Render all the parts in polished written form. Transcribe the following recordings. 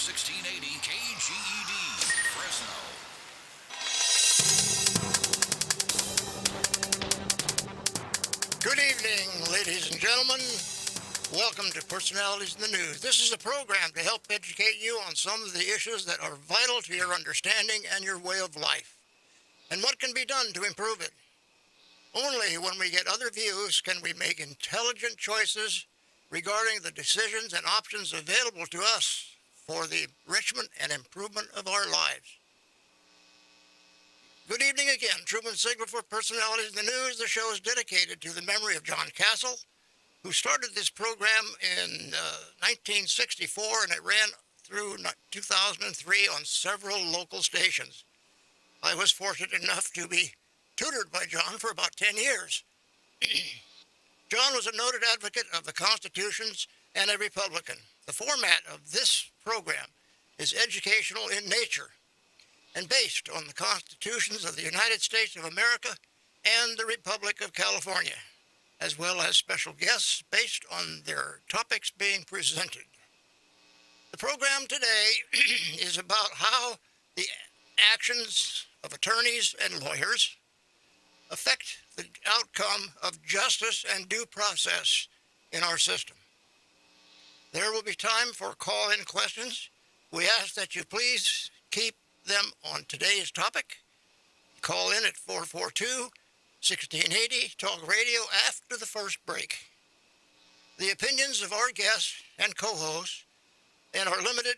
1680 KGED, Fresno. Good evening, ladies and gentlemen. Welcome to Personalities in the News. This is a program to help educate you on some of the issues that are vital to your understanding and your way of life, and what can be done to improve it. Only when we get other views can we make intelligent choices regarding the decisions and options available to us for the enrichment and improvement of our lives. Good evening again. Truman, Sigler for Personalities in the News. The show is dedicated to the memory of John Castle, who started this program in 1964, and it ran through 2003 on several local stations. I was fortunate enough to be tutored by John for about 10 years. John was a noted advocate of the constitutions and a Republican. The format of this program is educational in nature and based on the constitutions of the United States of America and the Republic of California, as well as special guests based on their topics being presented. The program today is about how the actions of attorneys and lawyers affect the outcome of justice and due process in our system. There will be time for call-in questions. We ask that you please keep them on today's topic. Call in at 442-1680, talk radio after the first break. The opinions of our guests and co-hosts and are limited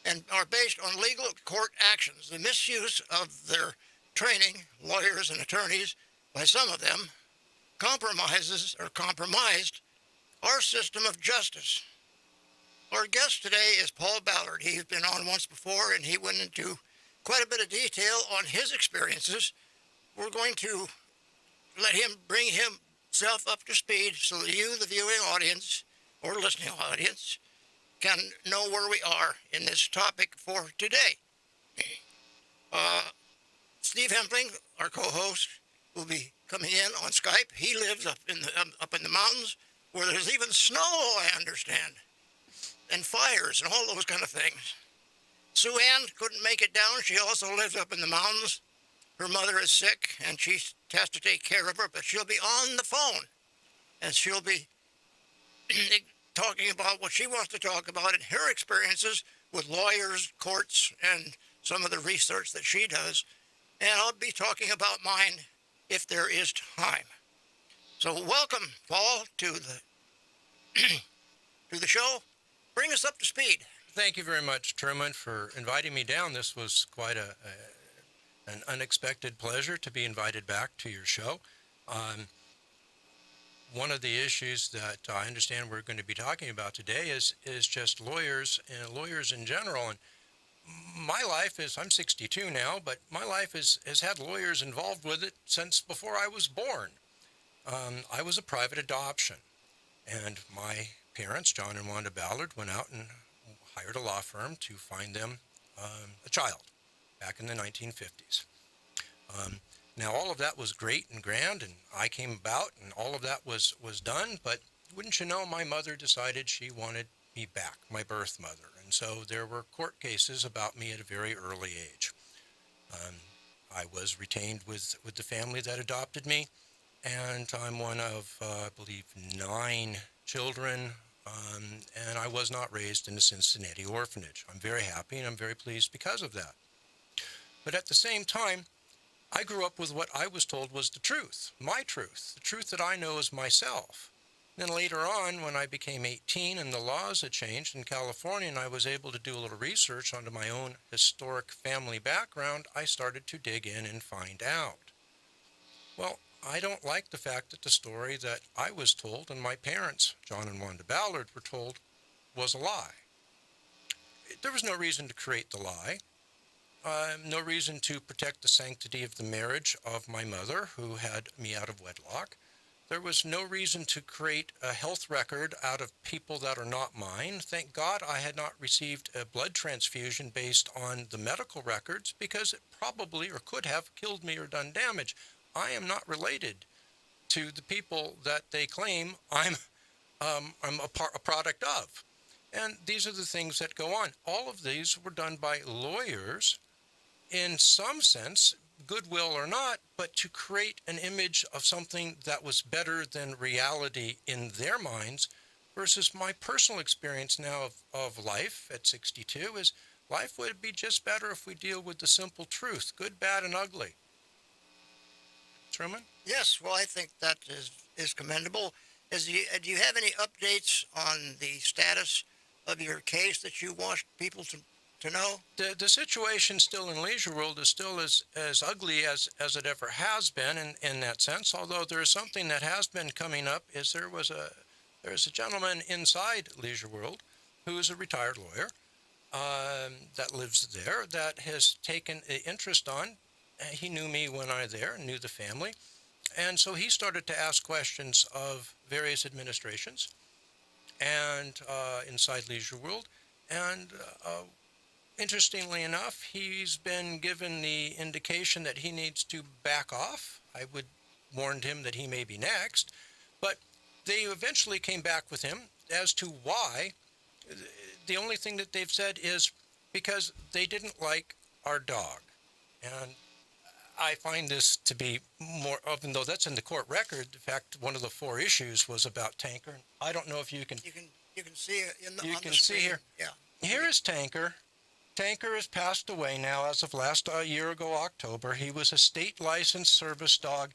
and are based on legal court actions. The misuse of their training, lawyers and attorneys, by some of them, compromised our system of justice. Our guest today is Paul Ballard. He's been on once before, and he went into quite a bit of detail on his experiences. We're going to let him bring himself up to speed so that you, the viewing audience or listening audience, can know where we are in this topic for today. Steve Hempling, our co-host, will be coming in on Skype. He lives up in the mountains where there's even snow, I understand, and fires and all those kind of things. Sue Ann couldn't make it down. She also lives up in the mountains. Her mother is sick, and she has to take care of her, but she'll be on the phone, and she'll be talking about what she wants to talk about and her experiences with lawyers, courts, and some of the research that she does. And I'll be talking about mine if there is time. So welcome, Paul, to the show. Bring us up to speed. Thank you very much, Truman, for inviting me down. This was quite an unexpected pleasure to be invited back to your show. One of the issues that I understand we're going to be talking about today is just lawyers and lawyers in general. And my life is, I'm 62 now, but my life has had lawyers involved with it since before I was born. I was a private adoption, and my parents, John and Wanda Ballard, went out and hired a law firm to find them a child back in the 1950s. Now, all of that was great and grand, and I came about, and all of that was done, but wouldn't you know, my mother decided she wanted me back, my birth mother. And so there were court cases about me at a very early age. I was retained with the family that adopted me, and I'm one of, I believe, 9 children, and I was not raised in a Cincinnati orphanage. I'm very happy, and I'm very pleased because of that. But at the same time, I grew up with what I was told was the truth, my truth, the truth that I know as myself. Then later on, when I became 18 and the laws had changed in California and I was able to do a little research onto my own historic family background, I started to dig in and find out. Well, I don't like the fact that the story that I was told and my parents, John and Wanda Ballard, were told was a lie. There was no reason to create the lie. No reason to protect the sanctity of the marriage of my mother, who had me out of wedlock. There was no reason to create a health record out of people that are not mine. Thank God I had not received a blood transfusion based on the medical records, because it probably or could have killed me or done damage. I am not related to the people that they claim I'm a product of. And these are the things that go on. All of these were done by lawyers in some sense, goodwill or not, but to create an image of something that was better than reality in their minds, versus my personal experience now of life at 62 is life would be just better if we deal with the simple truth, good, bad, and ugly. Truman? Yes, well, I think that is commendable. Do you have any updates on the status of your case that you want people to know? The situation still in Leisure World is still as ugly as it ever has been in that sense, although there is something that has been coming up. There's a gentleman inside Leisure World who is a retired lawyer that lives there that has taken an interest on. He knew me when I was there and knew the family. And so he started to ask questions of various administrations and inside Leisure World. And interestingly enough, he's been given the indication that he needs to back off. I would warned him that he may be next. But they eventually came back with him as to why. The only thing that they've said is because they didn't like our dog. And I find this to be more, even though that's in the court record. In fact, one of the 4 issues was about Tanker. I don't know if you can. You can see it on You the can see screen. here. Yeah. Here is Tanker. Tanker has passed away now as of last year ago, October. He was a state licensed service dog.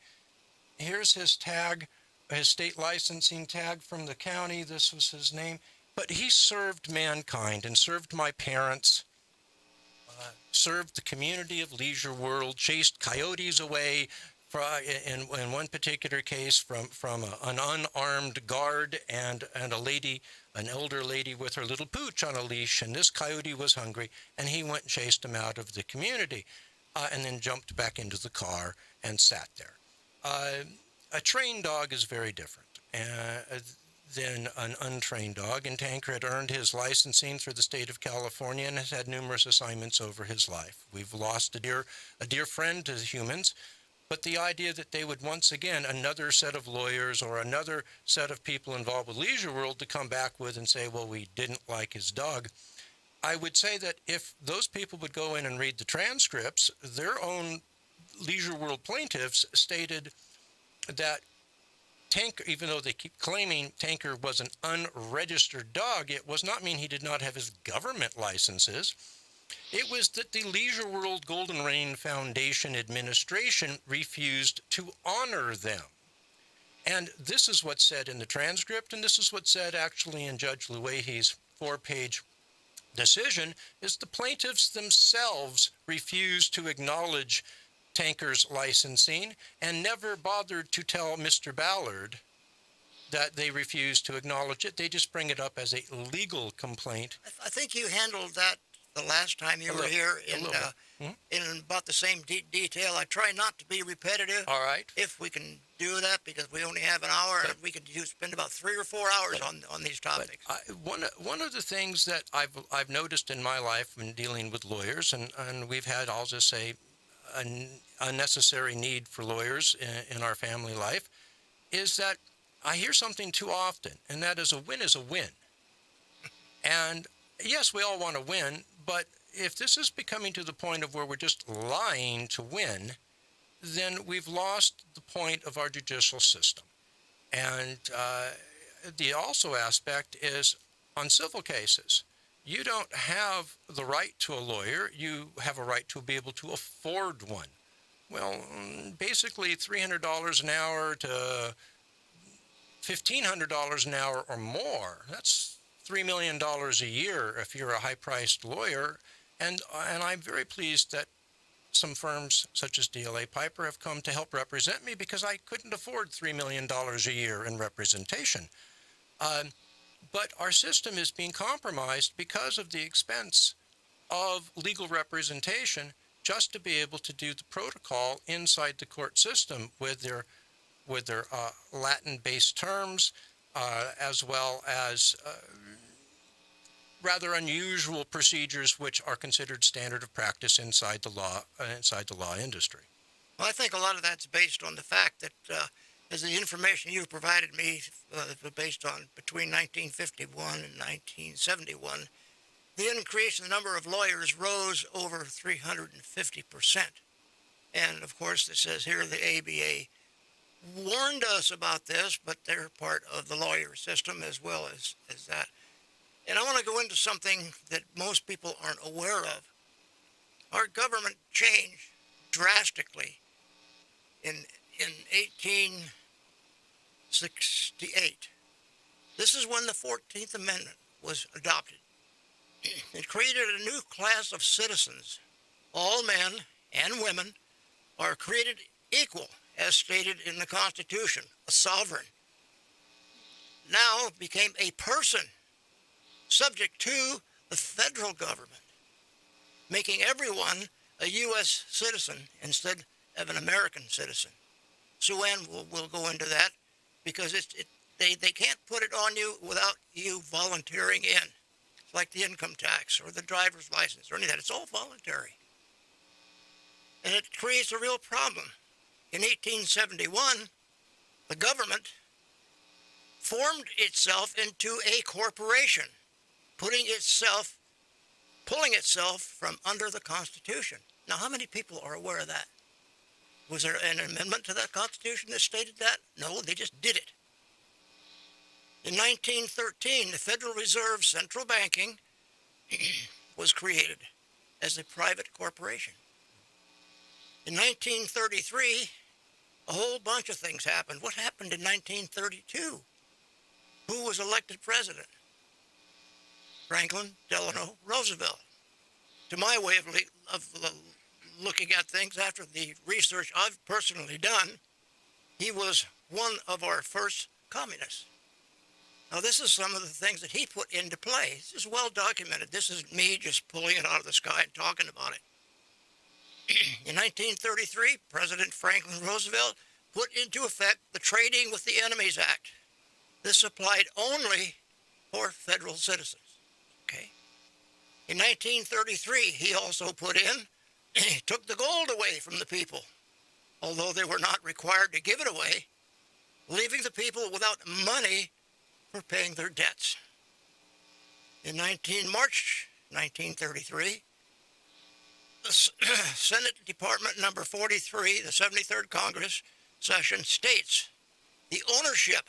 Here's his tag, his state licensing tag from the county. This was his name. But he served mankind and served my parents. Served the community of Leisure World, chased coyotes away, in one particular case from an unarmed guard and a lady, an elder lady with her little pooch on a leash, and this coyote was hungry, and he went and chased him out of the community, and then jumped back into the car and sat there. A trained dog is very different than an untrained dog, and Tanker had earned his licensing through the state of California and has had numerous assignments over his life. We've lost a dear friend to humans, but the idea that they would once again, another set of lawyers or another set of people involved with Leisure World to come back with and say, well, we didn't like his dog. I would say that if those people would go in and read the transcripts, their own Leisure World plaintiffs stated that Tanker, even though they keep claiming Tanker was an unregistered dog, it was not mean he did not have his government licenses. It was that the Leisure World Golden Rein Foundation administration refused to honor them. And this is what's said in the transcript, and this is what's said actually in Judge Luehi's 4-page decision, is the plaintiffs themselves refused to acknowledge Tanker's licensing and never bothered to tell Mr. Ballard that they refused to acknowledge it. They just bring it up as a legal complaint. I think you handled that the last time you were here in about the same detail. I try not to be repetitive. All right. If we can do that, because we only have an hour, and we could spend about 3 or 4 hours on these topics. One of the things that I've noticed in my life when dealing with lawyers, and we've had, I'll just say, an unnecessary need for lawyers in our family life, is that I hear something too often, and that is a win is a win. And yes, we all want to win, but if this is becoming to the point of where we're just lying to win, then we've lost the point of our judicial system. And the also aspect is on civil cases, you don't have the right to a lawyer. You have a right to be able to afford one. Well, basically $300 an hour to $1,500 an hour or more. That's $3 million a year if you're a high-priced lawyer. And I'm very pleased that some firms such as DLA Piper have come to help represent me, because I couldn't afford $3 million a year in representation. But our system is being compromised because of the expense of legal representation just to be able to do the protocol inside the court system with their Latin-based terms, as well as rather unusual procedures which are considered standard of practice inside the law industry. Well, I think a lot of that's based on the fact that as the information you provided me based on between 1951 and 1971, the increase in the number of lawyers rose over 350%. And of course, it says here the ABA warned us about this, but they're part of the lawyer system as well as that. And I want to go into something that most people aren't aware of. Our government changed drastically in 1868. This is when the 14th Amendment was adopted. It created a new class of citizens. All men and women are created equal, as stated in the Constitution, a sovereign. Now became a person subject to the federal government, making everyone a U.S. citizen instead of an American citizen. Sue Ann will go into that because they can't put it on you without you volunteering in. It's like the income tax or the driver's license or any of that. It's all voluntary. And it creates a real problem. In 1871, the government formed itself into a corporation, pulling itself from under the Constitution. Now, how many people are aware of that? Was there an amendment to that Constitution that stated that? No, they just did it. In 1913, the Federal Reserve Central Banking was created as a private corporation. In 1933, a whole bunch of things happened. What happened in 1932? Who was elected president? Franklin Delano Roosevelt. To my way of looking at things after the research I've personally done, he was one of our first communists. Now, this is some of the things that he put into play. This is well documented. This is me just pulling it out of the sky and talking about it. In 1933, President Franklin Roosevelt put into effect the Trading with the Enemies Act. This applied only for federal citizens. Okay. In 1933, he also put in, took the gold away from the people, although they were not required to give it away, leaving the people without money for paying their debts. In March 1933, the Senate Department number 43, the 73rd Congress session states, the ownership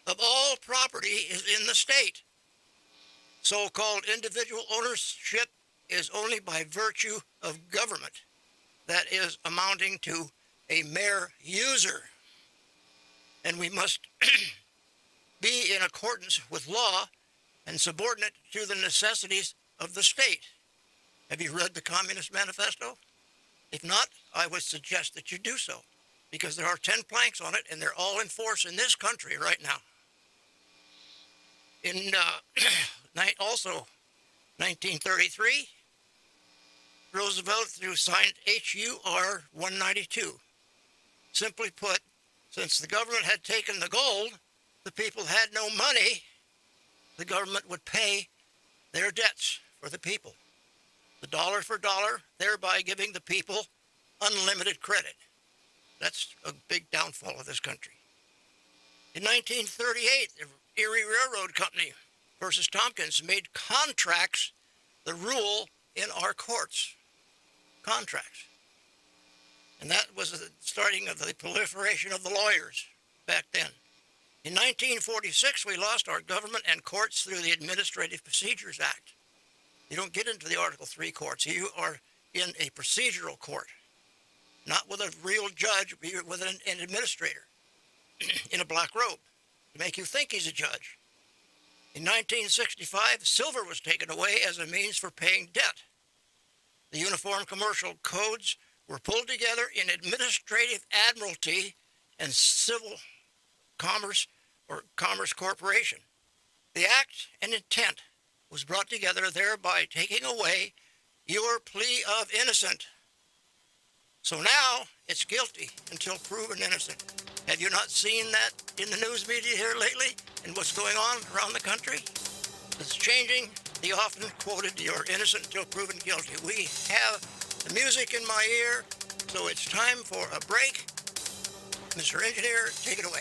of all property is in the state. So-called individual ownership is only by virtue of government, that is amounting to a mere user. And we must be in accordance with law and subordinate to the necessities of the state. Have you read the Communist Manifesto? If not, I would suggest that you do so, because there are 10 planks on it, and they're all in force in this country right now. In also 1933, Roosevelt signed H.U.R. 192. Simply put, since the government had taken the gold, the people had no money, the government would pay their debts for the people. The dollar for dollar, thereby giving the people unlimited credit. That's a big downfall of this country. In 1938, the Erie Railroad Company versus Tompkins made contracts the rule in our courts. Contracts. And that was the starting of the proliferation of the lawyers back then. In 1946, we lost our government and courts through the Administrative Procedures Act. You don't get into the Article III courts. You are in a procedural court, not with a real judge, but with an administrator in a black robe to make you think he's a judge. In 1965, silver was taken away as a means for paying debt. The Uniform Commercial Codes were pulled together in Administrative Admiralty and Civil Commerce or Commerce Corporation. The act and intent was brought together, thereby taking away your plea of innocent. So now it's guilty until proven innocent. Have you not seen that in the news media here lately and what's going on around the country? It's changing the often quoted, you're innocent until proven guilty. We have the music in my ear, so it's time for a break. Mr. Engineer, take it away.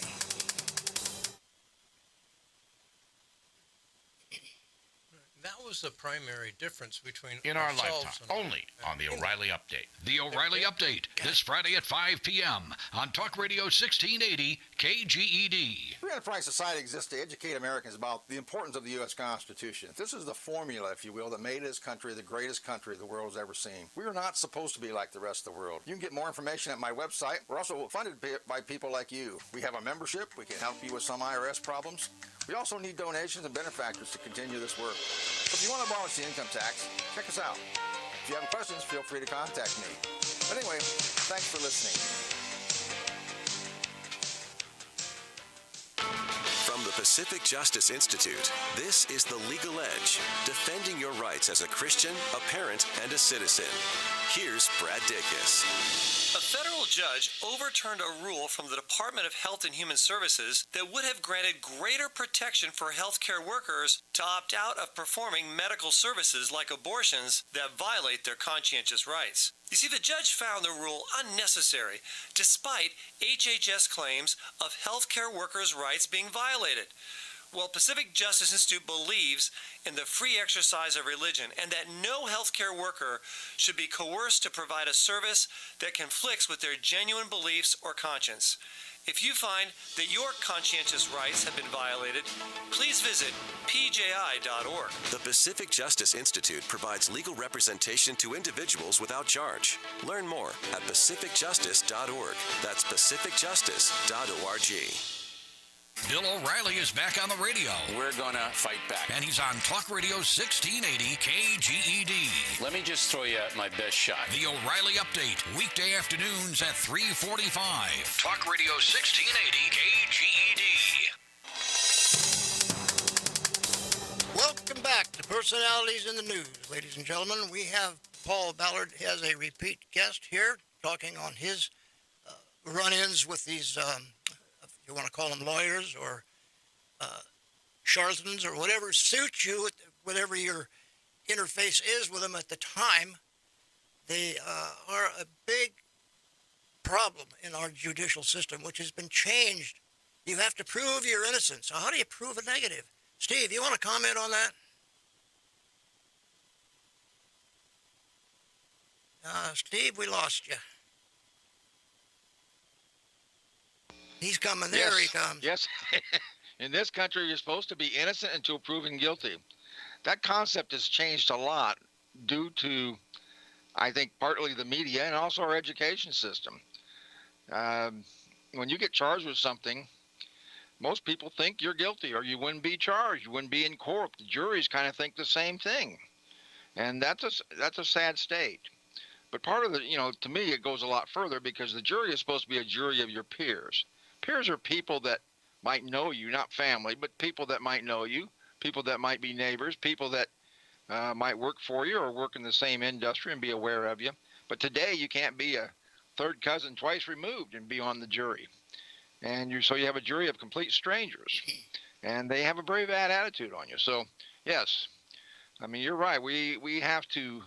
That was the primary difference between In our ourselves lifetime, and only on the O'Reilly Update. The O'Reilly Update, this Friday at 5 p.m. on Talk Radio 1680 KGED. Free Enterprise Society exists to educate Americans about the importance of the U.S. Constitution. This is the formula, if you will, that made this country the greatest country the world has ever seen. We are not supposed to be like the rest of the world. You can get more information at my website. We're also funded by people like you. We have a membership. We can help you with some IRS problems. We also need donations and benefactors to continue this work. So if you want to abolish the income tax, check us out. If you have questions, feel free to contact me. But anyway, thanks for listening. From the Pacific Justice Institute, this is The Legal Edge, defending your rights as a Christian, a parent, and a citizen. Here's Brad Dacus. A federal judge overturned a rule from the Department of Health and Human Services that would have granted greater protection for healthcare workers to opt out of performing medical services like abortions that violate their conscientious rights. You see, the judge found the rule unnecessary, despite HHS claims of healthcare workers' rights being violated. Well, Pacific Justice Institute believes in the free exercise of religion and that no healthcare worker should be coerced to provide a service that conflicts with their genuine beliefs or conscience. If you find that your conscientious rights have been violated, please visit pji.org. The Pacific Justice Institute provides legal representation to individuals without charge. Learn more at pacificjustice.org. That's pacificjustice.org. Bill O'Reilly is back on the radio. We're going to fight back. And he's on Talk Radio 1680 KGED. Let me just throw you my best shot. The O'Reilly Update, weekday afternoons at 3:45. Talk Radio 1680 KGED. Welcome back to Personalities in the News, ladies and gentlemen. We have Paul Ballard has a repeat guest here talking on his run-ins with these you want to call them lawyers or charlatans or whatever suits you, whatever your interface is with them at the time. They are a big problem in our judicial system, which has been changed. You have to prove your innocence. So how do you prove a negative? Steve, you want to comment on that? Steve, we lost you. He's coming. There Yes. he comes. Yes. In this country, you're supposed to be innocent until proven guilty. That concept has changed a lot due to, I think, partly the media and also our education system. When you get charged with something, most people think you're guilty or you wouldn't be charged. You wouldn't be in court. The juries kind of think the same thing. And that's a sad state. But part of the, to me, it goes a lot further because the jury is supposed to be a jury of your peers. Peers are people that might know you, not family, but people that might know you, people that might be neighbors, people that might work for you or work in the same industry and be aware of you. But today you can't be a third cousin twice removed and be on the jury. And so you have a jury of complete strangers, and they have a very bad attitude on you. So, yes, I mean, you're right. We have to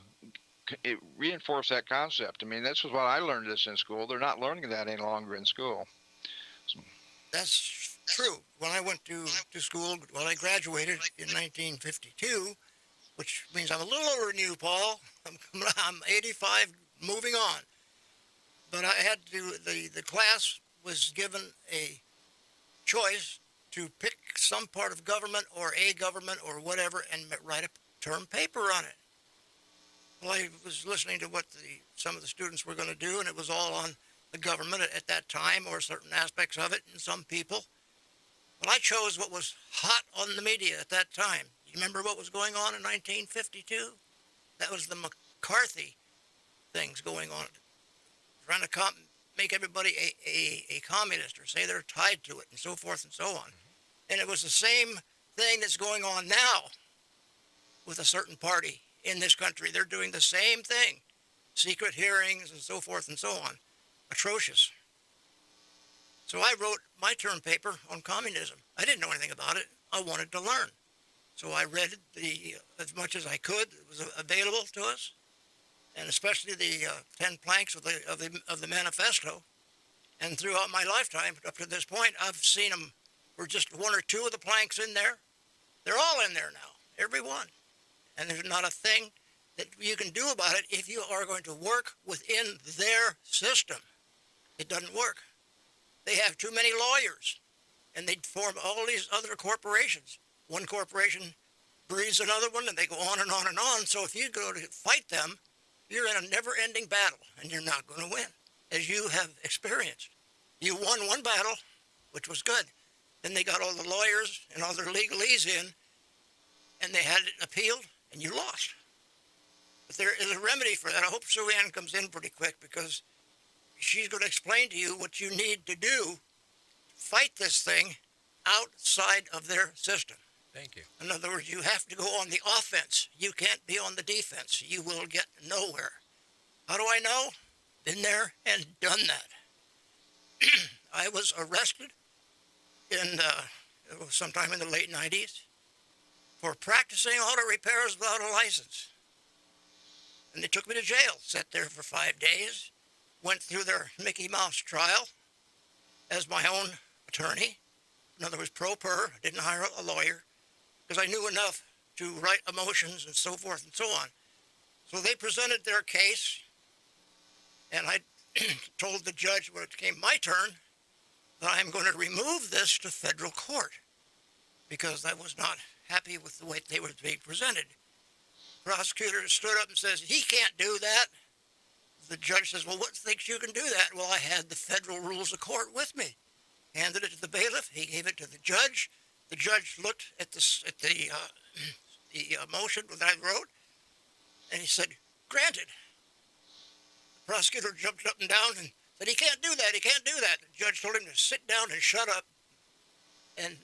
reinforce that concept. I mean, this was what I learned this in school. They're not learning that any longer in school. That's true. When I went to school, when I graduated in 1952, which means I'm a little older than you, Paul. I'm 85, moving on. But I had to, the class was given a choice to pick some part of government or a government or whatever and write a term paper on it. Well, I was listening to what some of the students were going to do, and it was all on the government at that time or certain aspects of it and some people. But I chose what was hot on the media at that time. You remember what was going on in 1952? That was the McCarthy things going on, trying to make everybody a communist or say they're tied to it and so forth and so on. And it was the same thing that's going on now with a certain party in this country. They're doing the same thing. Secret hearings and so forth and so on. Atrocious. So I wrote my term paper on communism. I didn't know anything about it. I wanted to learn. So I read as much as I could. It was available to us, and especially the 10 planks of the manifesto. And throughout my lifetime, up to this point, I've seen them for just one or two of the planks in there. They're all in there now, every one. And there's not a thing that you can do about it if you are going to work within their system. It doesn't work. They have too many lawyers, and they form all these other corporations. One corporation breeds another one, and they go on and on and on. So if you go to fight them, you're in a never-ending battle, and you're not going to win, as you have experienced. You won one battle, which was good. Then they got all the lawyers and all their legalese in, and they had it appealed, and you lost. But there is a remedy for that. I hope Sue Ann comes in pretty quick, because she's going to explain to you what you need to do. Fight this thing outside of their system. Thank you. In other words, you have to go on the offense. You can't be on the defense. You will get nowhere. How do I know? Been there and done that. I was arrested in sometime in the late 90s for practicing auto repairs without a license. And they took me to jail, sat there for 5 days, went through their Mickey Mouse trial as my own attorney. In other words, pro per, didn't hire a lawyer, because I knew enough to write motions and so forth and so on. So they presented their case, and I told the judge when it came my turn that I'm going to remove this to federal court, because I was not happy with the way they were being presented. Prosecutor stood up and says, he can't do that. The judge says, well, what thinks you can do that? Well, I had the federal rules of court with me. Handed it to the bailiff. He gave it to the judge. The judge looked at the motion that I wrote, and he said, granted. The prosecutor jumped up and down and said, he can't do that, he can't do that. The judge told him to sit down and shut up, and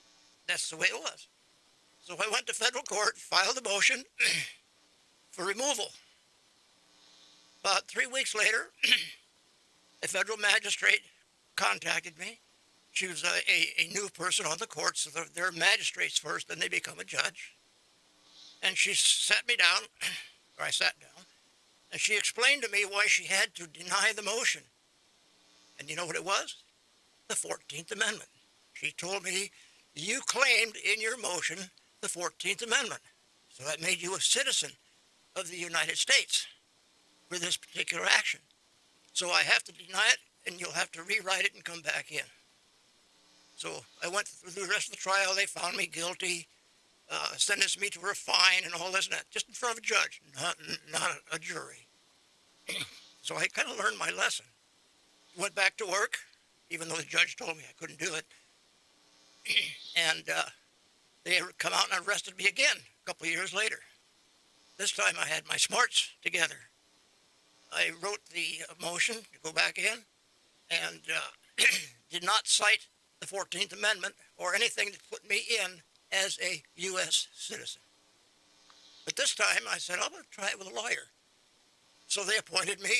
that's the way it was. So I went to federal court, filed a motion for removal. About 3 weeks later, a federal magistrate contacted me. She was a new person on the court, so they're magistrates first, then they become a judge. And she sat me down, or I sat down, and she explained to me why she had to deny the motion. And you know what it was? The 14th Amendment. She told me, you claimed in your motion the 14th Amendment. So that made you a citizen of the United States for this particular action. So I have to deny it, and you'll have to rewrite it and come back in. So I went through the rest of the trial. They found me guilty, sentenced me to a fine and all this and that, just in front of a judge, not a jury. So I kind of learned my lesson. Went back to work, even though the judge told me I couldn't do it. And they come out and arrested me again a couple of years later. This time I had my smarts together. I wrote the motion to go back in and did not cite the 14th Amendment or anything that put me in as a U.S. citizen. But this time I said, I'm going to try it with a lawyer. So they appointed me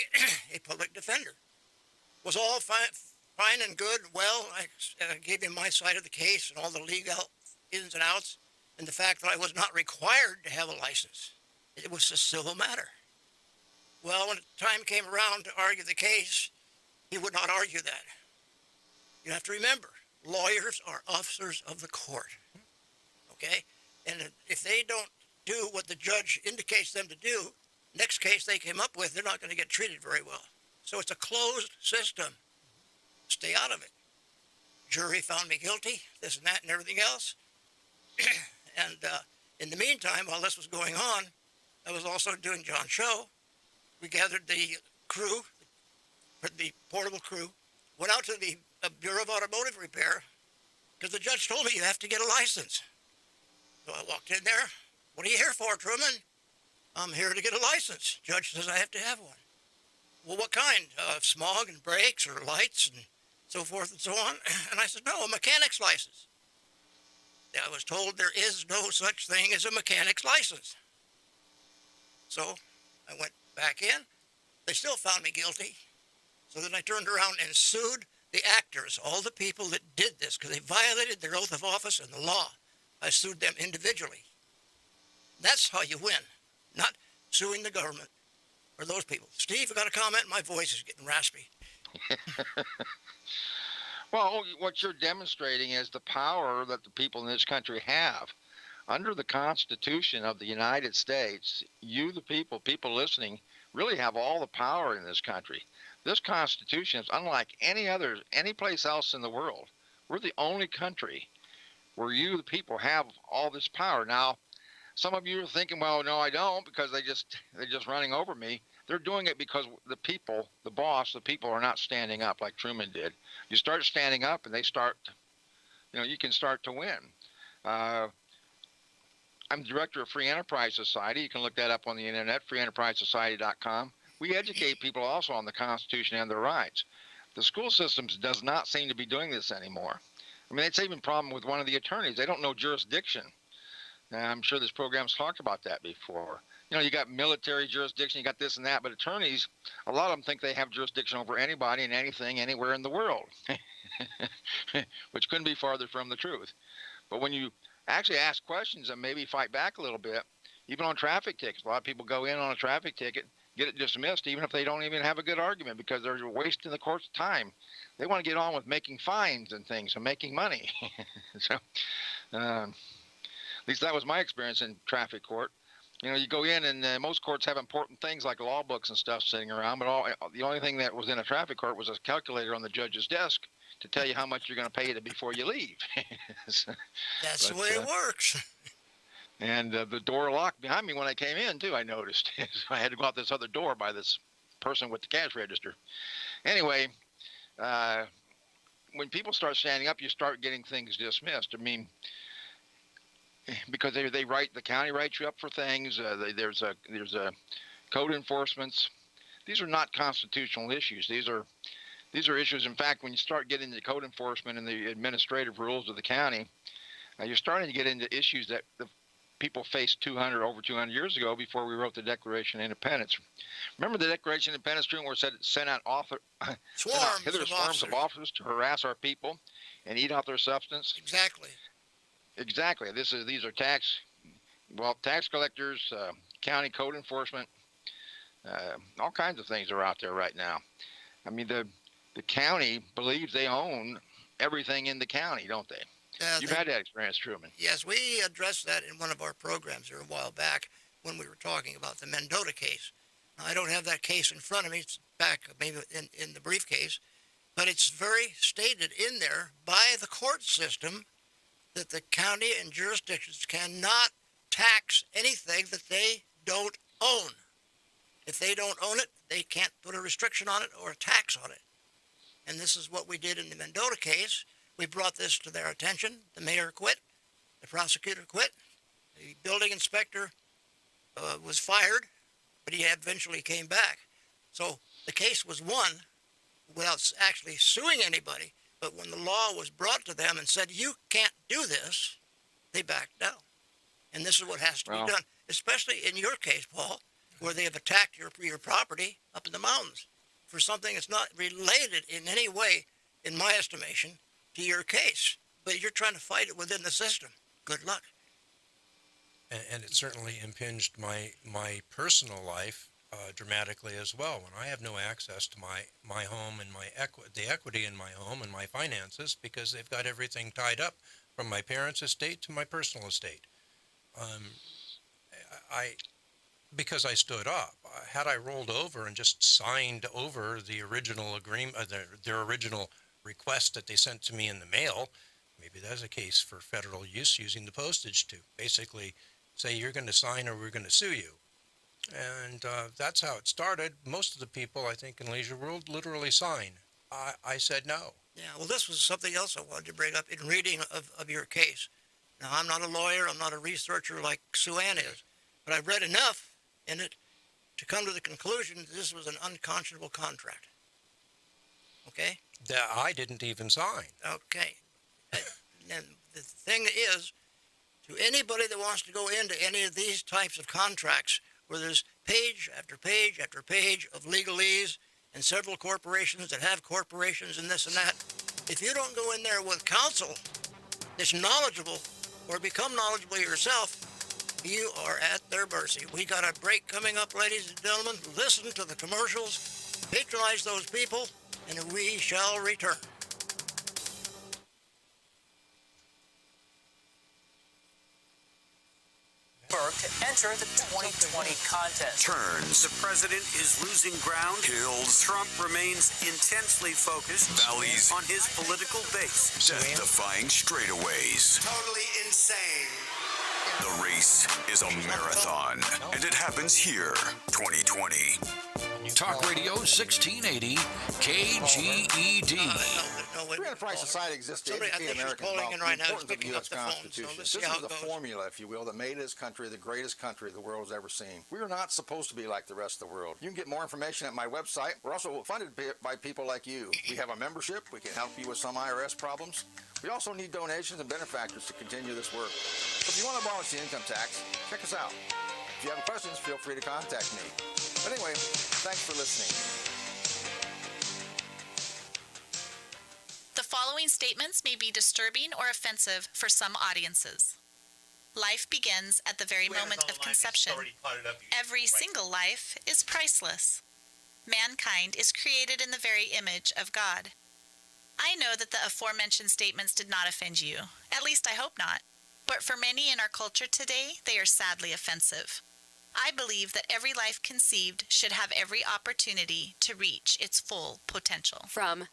a public defender. It was all fine and good. Well, I gave him my side of the case and all the legal ins and outs, and the fact that I was not required to have a license. It was a civil matter. Well, when the time came around to argue the case, he would not argue that. You have to remember, lawyers are officers of the court, okay? And if they don't do what the judge indicates them to do, next case they came up with, they're not going to get treated very well. So it's a closed system. Stay out of it. Jury found me guilty, this and that and everything else. And in the meantime, while this was going on, I was also doing John's show. We gathered the crew, the portable crew, went out to the Bureau of Automotive Repair, because the judge told me you have to get a license. So I walked in there. What are you here for, Truman? I'm here to get a license. Judge says I have to have one. Well, what kind? Smog and brakes or lights and so forth and so on? And I said, no, a mechanic's license. I was told there is no such thing as a mechanic's license. So I went back in. They still found me guilty. So then I turned around and sued the actors, all the people that did this, because they violated their oath of office and the law. I sued them individually. That's how you win, not suing the government or those people. Steve, I got a comment. My voice is getting raspy. Well, what you're demonstrating is the power that the people in this country have. Under the Constitution of the United States, you, the people listening, really have all the power in this country. This Constitution is unlike any place else in the world. We're the only country where you, the people, have all this power. Now, some of you are thinking, well, no, I don't, because they're just running over me. They're doing it because the people, the boss, the people are not standing up like Truman did. You start standing up, and they start. You can start to win. Uh, I'm the director of Free Enterprise Society. You can look that up on the internet, freeenterprisesociety.com. We educate people also on the Constitution and their rights. The school systems does not seem to be doing this anymore. I mean, it's even a problem with one of the attorneys. They don't know jurisdiction. I'm sure this program's talked about that before. You got military jurisdiction, you got this and that, but attorneys, a lot of them think they have jurisdiction over anybody and anything anywhere in the world, which couldn't be farther from the truth. But when you actually ask questions and maybe fight back a little bit, even on traffic tickets, a lot of people go in on a traffic ticket, get it dismissed, even if they don't even have a good argument because they're wasting the court's time. They want to get on with making fines and things and making money. So, at least that was my experience in traffic court. You go in and most courts have important things like law books and stuff sitting around, but the only thing that was in a traffic court was a calculator on the judge's desk to tell you how much you're going to pay before you leave. That's the way it works. And the door locked behind me when I came in, too, I noticed. So I had to go out this other door by this person with the cash register. Anyway, when people start standing up, you start getting things dismissed. I mean, because the county writes you up for things. There's a code enforcements. These are not constitutional issues. These are issues. In fact, when you start getting into code enforcement and the administrative rules of the county, you're starting to get into issues that the people faced over 200 years ago before we wrote the Declaration of Independence. Remember the Declaration of Independence, Truman, where it said sent out swarms of officers to harass our people and eat out their substance? Exactly. These are tax collectors, county code enforcement, all kinds of things are out there right now. I mean, the county believes they own everything in the county, don't they? You've had that experience, Truman. Yes, we addressed that in one of our programs here a while back when we were talking about the Mendota case. Now, I don't have that case in front of me. It's back maybe in the briefcase. But it's very stated in there by the court system that the county and jurisdictions cannot tax anything that they don't own. If they don't own it, they can't put a restriction on it or a tax on it. And this is what we did in the Mendota case. We brought this to their attention. The mayor quit. The prosecutor quit. The building inspector was fired, but he eventually came back. So the case was won without actually suing anybody. But when the law was brought to them and said, you can't do this, they backed down. And this is what has to be done, especially in your case, Paul, where they have attacked your property up in the mountains for something that's not related in any way, in my estimation, to your case. But you're trying to fight it within the system. Good luck. And it certainly impinged my personal life dramatically as well. When I have no access to my home and the equity in my home and my finances because they've got everything tied up from my parents' estate to my personal estate. Because I stood up. Had I rolled over and just signed over the original agreement, their original request that they sent to me in the mail, maybe that's a case for federal use using the postage to basically say you're going to sign or we're going to sue you. And that's how it started. Most of the people, I think, in Leisure World literally sign. I said no. Yeah, well, this was something else I wanted to bring up in reading of your case. Now, I'm not a lawyer. I'm not a researcher like Sue Ann is. But I've read enough in it to come to the conclusion that this was an unconscionable contract. Okay? That I didn't even sign. Okay. And the thing is, to anybody that wants to go into any of these types of contracts where there's page after page after page of legalese and several corporations that have corporations and this and that, if you don't go in there with counsel that's knowledgeable or become knowledgeable yourself, you are at their mercy. We got a break coming up, ladies and gentlemen. Listen to the commercials, patronize those people, and we shall return. To enter the 2020 contest. Turns. The president is losing ground. Hills. Trump remains intensely focused. Valleys. On his political base. Death-defying straightaways. Totally insane. The race is a marathon, and it happens here. 2020. Talk Radio 1680 KGED. Free enterprise society exists to educate Americans about the importance of the U.S. Constitution. This is the formula, if you will, that made this country the greatest country the world has ever seen. We are not supposed to be like the rest of the world. You can get more information at my website. We're also funded by people like you. We have a membership. We can help you with some IRS problems. We also need donations and benefactors to continue this work. So if you want to abolish the income tax, check us out. If you have questions, feel free to contact me. But anyway, thanks for listening. The following statements may be disturbing or offensive for some audiences. Life begins at the very moment of conception. Every single life is priceless. Mankind is created in the very image of God. I know that the aforementioned statements did not offend you. At least I hope not. But for many in our culture today, they are sadly offensive. I believe that every life conceived should have every opportunity to reach its full potential. From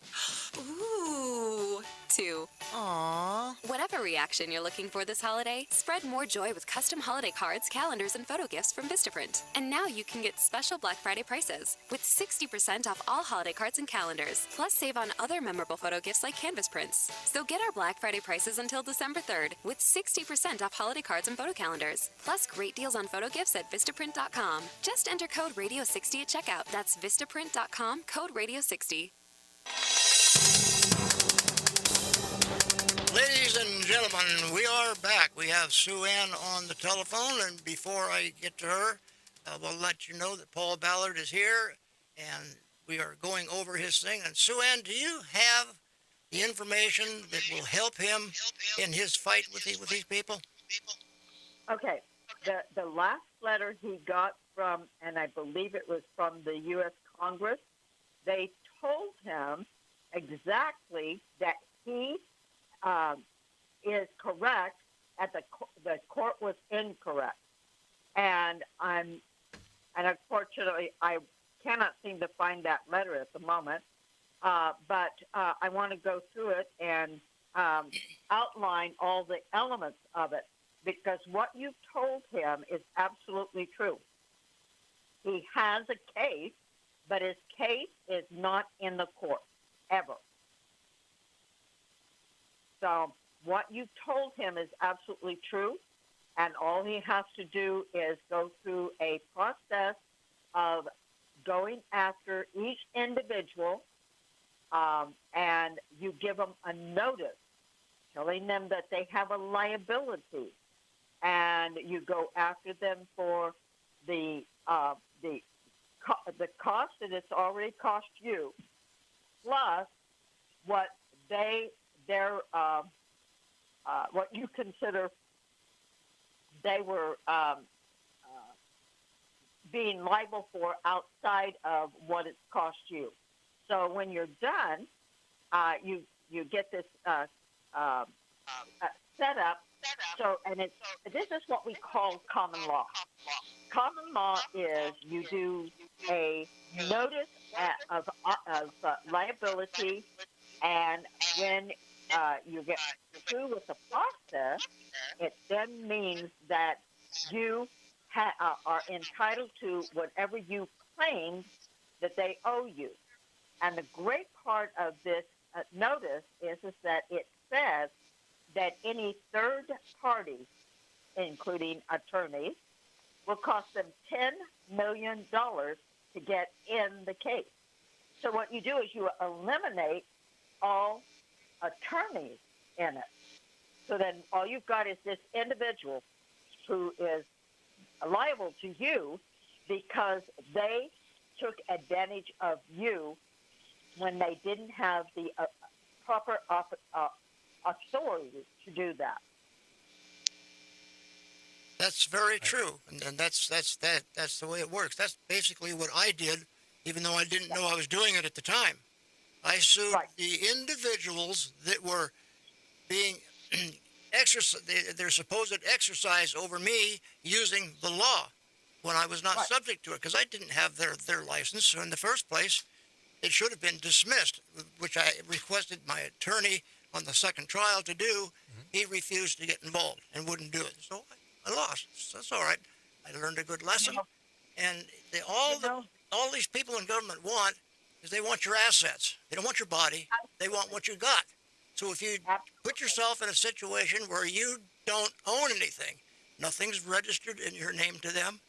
ooh to aww. Whatever reaction you're looking for this holiday, spread more joy with custom holiday cards, calendars, and photo gifts from Vistaprint. And now you can get special Black Friday prices with 60% off all holiday cards and calendars. Plus save on other memorable photo gifts like canvas prints. So get our Black Friday prices until December 3rd with 60% off holiday cards and photo calendars. Plus great deals on photo gifts at Vistaprint.com. Just enter code Radio60 at checkout. That's Vistaprint.com, code Radio60. Ladies and gentlemen, we are back. We have Sue Ann on the telephone, and before I get to her, we'll let you know that Paul Ballard is here, and we are going over his thing. And Sue Ann, do you have the information that will help him in his fight with these people? Okay. The last letter he got from, and I believe it was from the U.S. Congress, they told him exactly that he is correct, the court was incorrect. And unfortunately, I cannot seem to find that letter at the moment, but I want to go through it and outline all the elements of it, because what you've told him is absolutely true. He has a case, but his case is not in the court, ever. So what you told him is absolutely true, and all he has to do is go through a process of going after each individual, and you give them a notice telling them that they have a liability, and you go after them for the cost that it's already cost you, plus what what you consider they were being liable for outside of what it's cost you. So when you're done, you get this set up. So, and this is what we call common law. Common law is you do a notice of liability, and when you get through with the process, it then means that you are entitled to whatever you claimed that they owe you. And the great part of this notice is that it says that any third party, including attorneys, will cost them $10 million to get in the case. So what you do is you eliminate all attorneys in it. So then all you've got is this individual who is liable to you because they took advantage of you when they didn't have the proper authority to do that. That's very true, and that's the way it works. That's basically what I did, even though I didn't know I was doing it at the time. I sued the individuals that were being their supposed exercise over me using the law when I was not subject to it, because I didn't have their license. So in the first place, it should have been dismissed, which I requested my attorney on the second trial to do. He refused to get involved and wouldn't do it. So I lost. So that's all right. I learned a good lesson. And all these people in government want is they want your assets. They don't want your body. They want what you got. So if you put yourself in a situation where you don't own anything, nothing's registered in your name to them,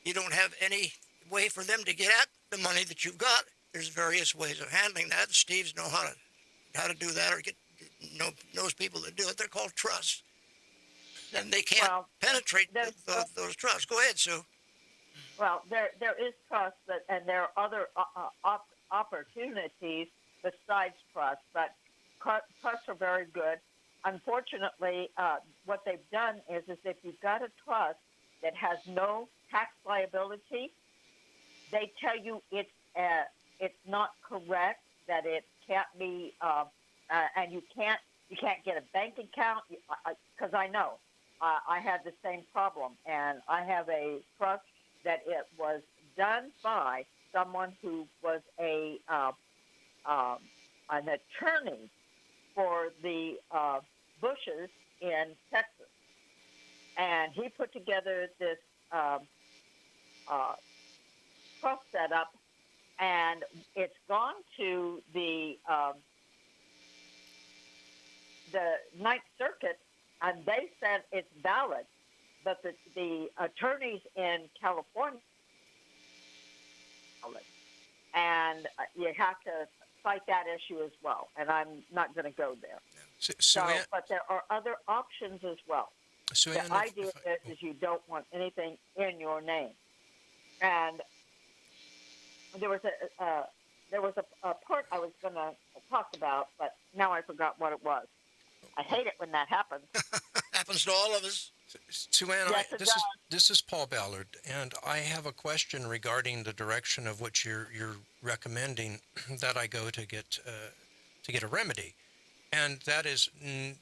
you don't have any way for them to get at the money that you've got. There's various ways of handling that. Steve's know how to do that, or knows people that do it. They're called trusts. And they can't penetrate those trusts. Go ahead, Sue. Well, there is trust, and there are other opportunities besides trust, but trusts are very good. Unfortunately, what they've done is if you've got a trust that has no tax liability, they tell you it's not correct, that it can't be, and you can't get a bank account, because I know I had the same problem, and I have a trust that it was done by someone who was an attorney for the Bushes in Texas, and he put together this trust setup, and it's gone to the Ninth Circuit, and they said it's valid, but the attorneys in California, and you have to fight that issue as well, and I'm not going to go there. But there are other options as well. The idea is you don't want anything in your name. And there was a part I was going to talk about, but now I forgot what it was. I hate it when that happens. Happens to all of us. Sue Ann, this is Paul Ballard, and I have a question regarding the direction of which you're recommending that I go to get a remedy, and that is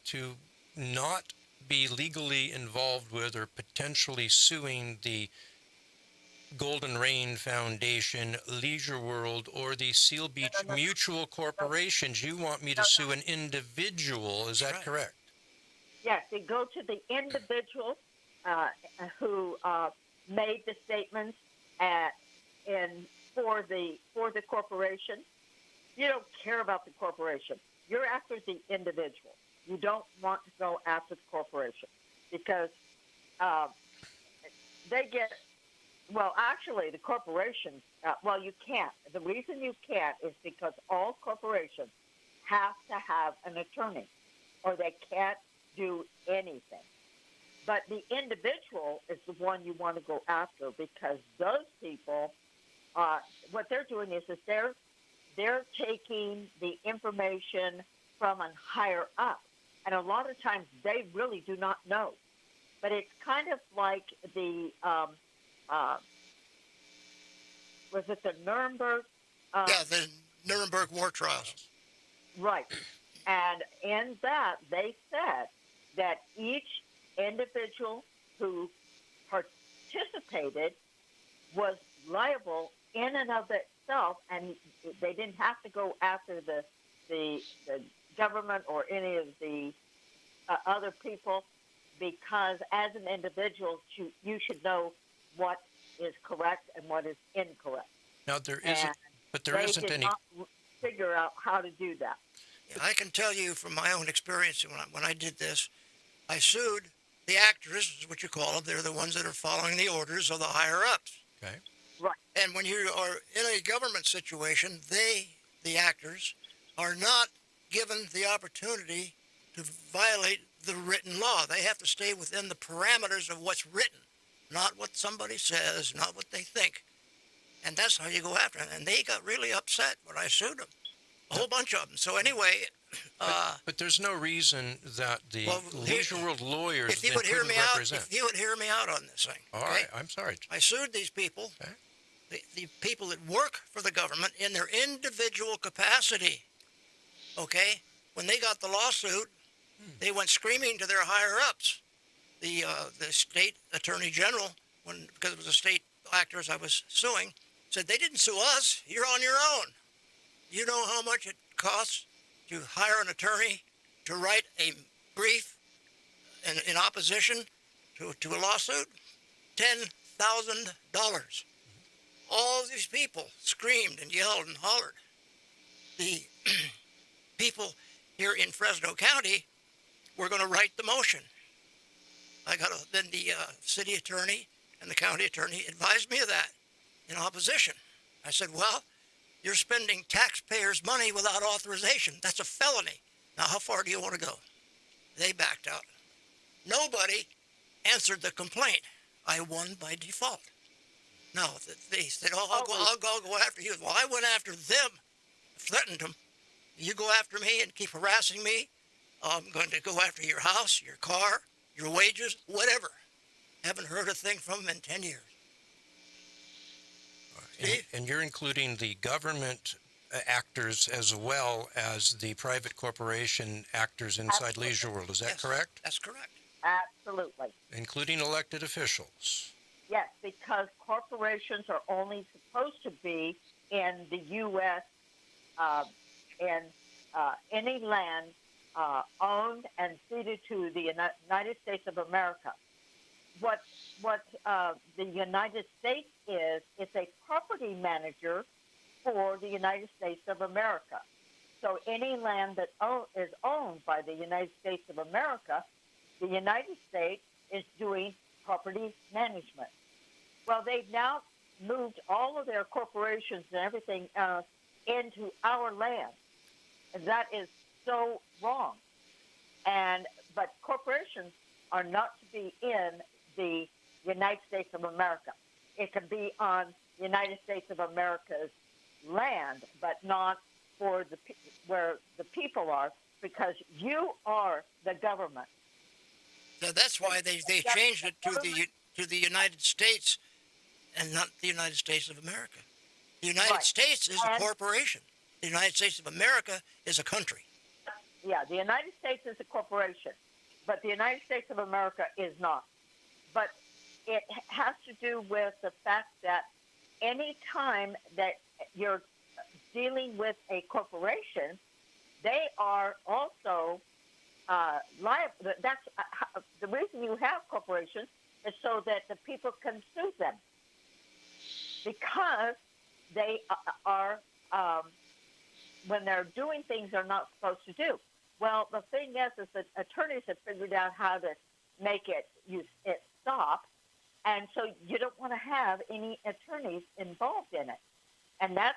to not be legally involved with or potentially suing the Golden Rain Foundation, Leisure World, or the Seal Beach Mutual Corporations. You want me to sue an individual, is that correct? Yes, they go to the individual who made the statements for the corporation. You don't care about the corporation. You're after the individual. You don't want to go after the corporation because they get. Well, actually, the corporations. You can't. The reason you can't is because all corporations have to have an attorney, or they can't do anything. But the individual is the one you want to go after, because those people, what they're doing is they're taking the information from a higher up, and a lot of times they really do not know. But it's kind of like the was it the Nuremberg? The Nuremberg war trials. Right, and in that they said that each individual who participated was liable in and of itself, and they didn't have to go after the government or any of the other people, because as an individual, you should know what is correct and what is incorrect. Now there isn't, but there isn't any. They did not figure out how to do that. I can tell you from my own experience, when I did this, I sued the actors, is what you call them. They're the ones that are following the orders of the higher-ups. Okay. Right. And when you are in a government situation, the actors, are not given the opportunity to violate the written law. They have to stay within the parameters of what's written, not what somebody says, not what they think. And that's how you go after them. And they got really upset when I sued them. A whole bunch of them. So anyway... But there's no reason that the Leisure World lawyers couldn't represent. If you would hear me out on this thing. All right, I'm sorry. I sued these people. Okay. the people that work for the government in their individual capacity, okay? When they got the lawsuit, they went screaming to their higher-ups. The state attorney general, because it was the state actors I was suing, said, they didn't sue us. You're on your own. You know how much it costs to hire an attorney to write a brief in opposition to a lawsuit? $10,000. All these people screamed and yelled and hollered. The people here in Fresno County were going to write the motion. Then the city attorney and the county attorney advised me of that in opposition. I said, well, you're spending taxpayers' money without authorization. That's a felony. Now, how far do you want to go? They backed out. Nobody answered the complaint. I won by default. No, they said, I'll go after you. Well, I went after them, threatened them. You go after me and keep harassing me, I'm going to go after your house, your car, your wages, whatever. Haven't heard a thing from them in 10 years. And you're including the government actors as well as the private corporation actors inside Leisure World. Is that correct? That's correct. Absolutely. Including elected officials. Yes, because corporations are only supposed to be in the U.S. In any land owned and ceded to the United States of America. What the United States is, it's a property manager for the United States of America. So any land that is owned by the United States of America, the United States is doing property management. Well, they've now moved all of their corporations and everything into our land. And that is so wrong. But corporations are not to be in the United States of America. It can be on the United States of America's land, but not for where the people are, because you are the government. So that's why they changed it to the United States and not the United States of America. The United States is a corporation. The United States of America is a country. Yeah, the United States is a corporation, but the United States of America is not. But it has to do with the fact that any time that you're dealing with a corporation, they are also liable. That's the reason you have corporations is so that the people can sue them, because they are when they're doing things they're not supposed to do. Well, the thing is that attorneys have figured out how to make it stop, and so you don't want to have any attorneys involved in it. And that's